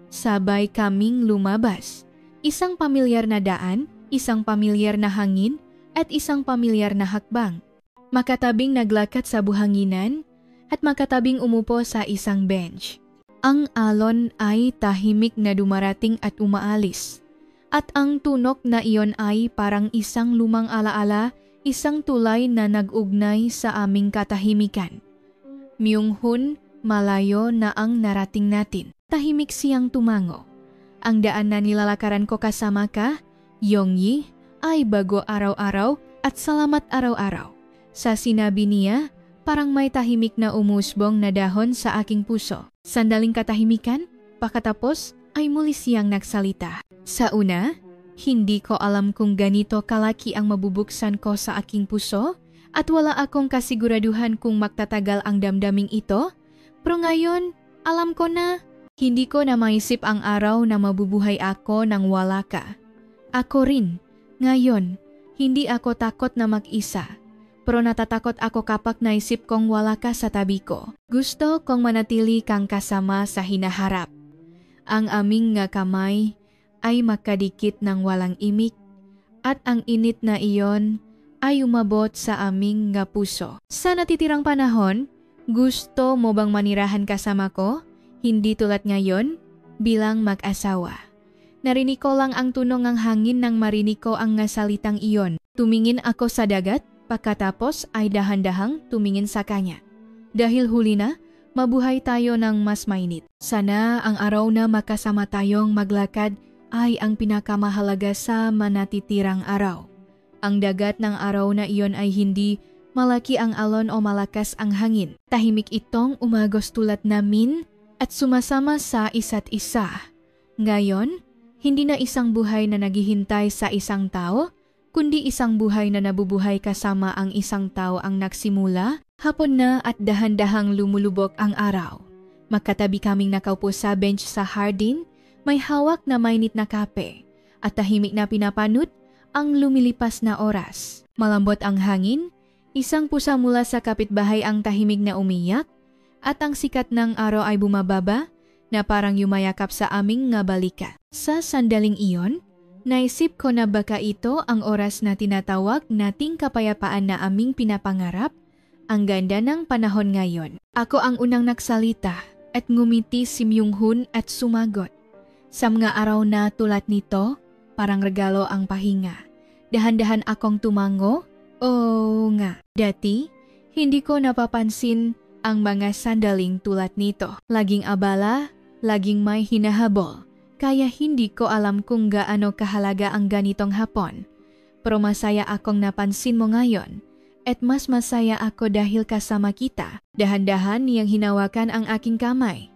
Sabay kaming lumabas. Isang pamilyar na daan, isang pamilyar na hangin, at isang pamilyar na hakbang. Makatabing naglakad sa buhanginan at makatabing umupo sa isang bench. Ang alon ay tahimik na dumarating at umaalis. At ang tunok na iyon ay parang isang lumang alaala, isang tulay na nag-ugnay sa aming katahimikan. Myung-hun, malayo na ang narating natin. Tahimik siyang tumango. Ang daan na nilalakaran ko kasama ka, Yongyi, ay bago araw-araw at salamat araw-araw. Sa sinabi niya, parang may tahimik na umusbong na dahon sa aking puso. Sandaling katahimikan, pagkatapos ay muli siyang nagsalita. Sa una, hindi ko alam kung ganito kalaki ang mabubuksan ko sa aking puso at wala akong kasiguraduhan kung magtatagal ang damdaming ito. Pero ngayon, alam ko na, hindi ko na maisip ang araw na mabubuhay ako nang wala ka. Ako rin, ngayon, hindi ako takot na mag-isa. Pero natatakot ako kapag naisip kong wala ka sa tabi ko. Gusto kong manatili kang kasama sa hinaharap. Ang aming nga kamay ay makadikit ng walang imik at ang init na iyon ay umabot sa aming nga puso. Sa natitirang panahon, gusto mo bang manirahan kasama ko? Hindi tulad ngayon, bilang mag-asawa. Narinig ko lang ang tunog ng hangin nang marinig ko ang nga salitang iyon. Tumingin ako sa dagat, pagkatapos ay dahan-dahang tumingin sa kanya. Dahil huli na, mabuhay tayo ng mas mainit. Sana ang araw na makasama tayong maglakad ay ang pinakamahalaga sa manatitirang araw. Ang dagat ng araw na iyon ay hindi malaki ang alon o malakas ang hangin. Tahimik itong umagos tulad namin at sumasama sa isa't isa. Ngayon, hindi na isang buhay na naghihintay sa isang tao, kundi isang buhay na nabubuhay kasama ang isang tao ang nagsimula. Hapon na at dahan-dahang lumulubog ang araw. Magkatabi kaming nakaupo sa bench sa hardin, may hawak na mainit na kape, at tahimik na pinapanut ang lumilipas na oras. Malambot ang hangin, isang pusa mula sa kapitbahay ang tahimik na umiyak, at ang sikat ng araw ay bumababa na parang yumayakap sa aming nga balika. Sa sandaling iyon, naisip ko na baka ito ang oras na tinatawag nating kapayapaan na aming pinapangarap. Ang ganda ng panahon ngayon. Ako ang unang nagsalita at ngumiti si Myung-hun at sumagot. Sa mga araw na tulad nito, parang regalo ang pahinga. Dahan-dahan akong tumango. Oo nga. Dati, hindi ko napapansin ang mga sandaling tulad nito. Laging abala, laging may hinahabol. Kaya hindi ko alam kung gaano kahalaga ang ganitong hapon. Pero masaya akong napansin mo ngayon. At mas masaya ako dahil kasama kita. Dahan-dahan niyang hinawakan ang aking kamay.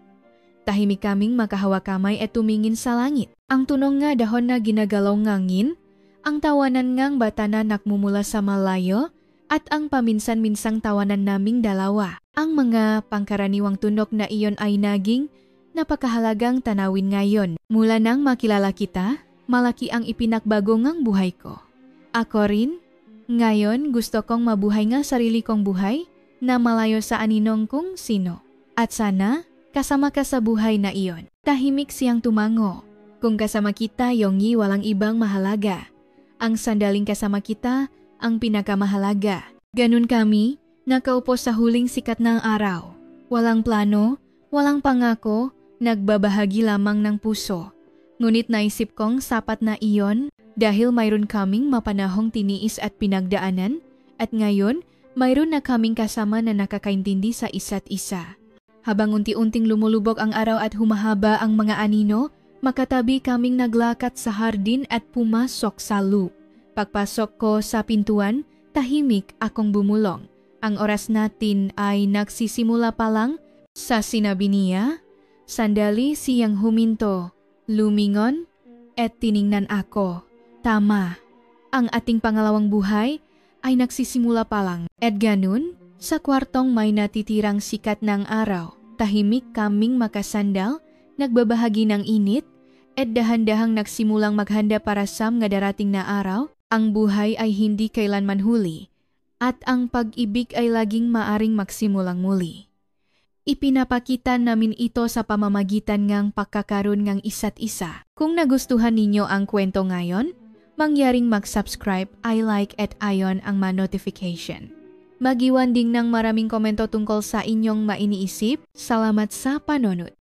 Tahimik kaming makahawak kamay at tumingin sa langit. Ang tunog nga dahon na ginagalaw ngangin, ang tawanan ngang bata na nakmumula sa malayo, at ang paminsan-minsang tawanan naming dalawa. Ang mga pangkaraniwang tunog na iyon ay naging napakahalagang tanawin ngayon. Mula nang makilala kita, malaki ang ipinakbago ngang buhay ko. Ako rin, ngayon, gusto kong mabuhay nga sarili kong buhay na malayo sa aninong kung sino. At sana, kasama ka sa buhay na iyon. Tahimik siyang tumango. Kung kasama kita, Yongyi, walang ibang mahalaga. Ang sandaling kasama kita, ang pinakamahalaga. Ganun kami, nakaupo sa huling sikat ng araw. Walang plano, walang pangako, nagbabahagi lamang ng puso. Ngunit naisip kong sapat na iyon, dahil mayroon kaming mapanahong tiniis at pinagdaanan, at ngayon, mayroon na kaming kasama na nakakaintindi sa isa't isa. Habang unti-unting lumulubog ang araw at humahaba ang mga anino, makatabi kaming naglakat sa hardin at pumasok sa loop. Pagpasok ko sa pintuan, tahimik akong bumulong. Ang oras natin ay nagsisimula pa lang. Sa sinabi niya, sandali siyang huminto, lumingon, at tiningnan ako. Tama, ang ating pangalawang buhay ay nagsisimula pa lang. At ganun, sa kwartong may natitirang sikat ng araw. Tahimik kaming makasandal, nagbabahagi ng init, at dahan-dahang nagsimulang maghanda para sa mga darating na araw. Ang buhay ay hindi kailanman huli, at ang pag-ibig ay laging maaring magsimulang muli. Ipinapakita namin ito sa pamamagitan ng pagkakaroon ng isa't isa. Kung nagustuhan ninyo ang kwento ngayon, mangyaring mag-subscribe, i-like at i-on ang notification. Mag-iwan din ng maraming komento tungkol sa inyong mainiisip. Salamat sa panonood.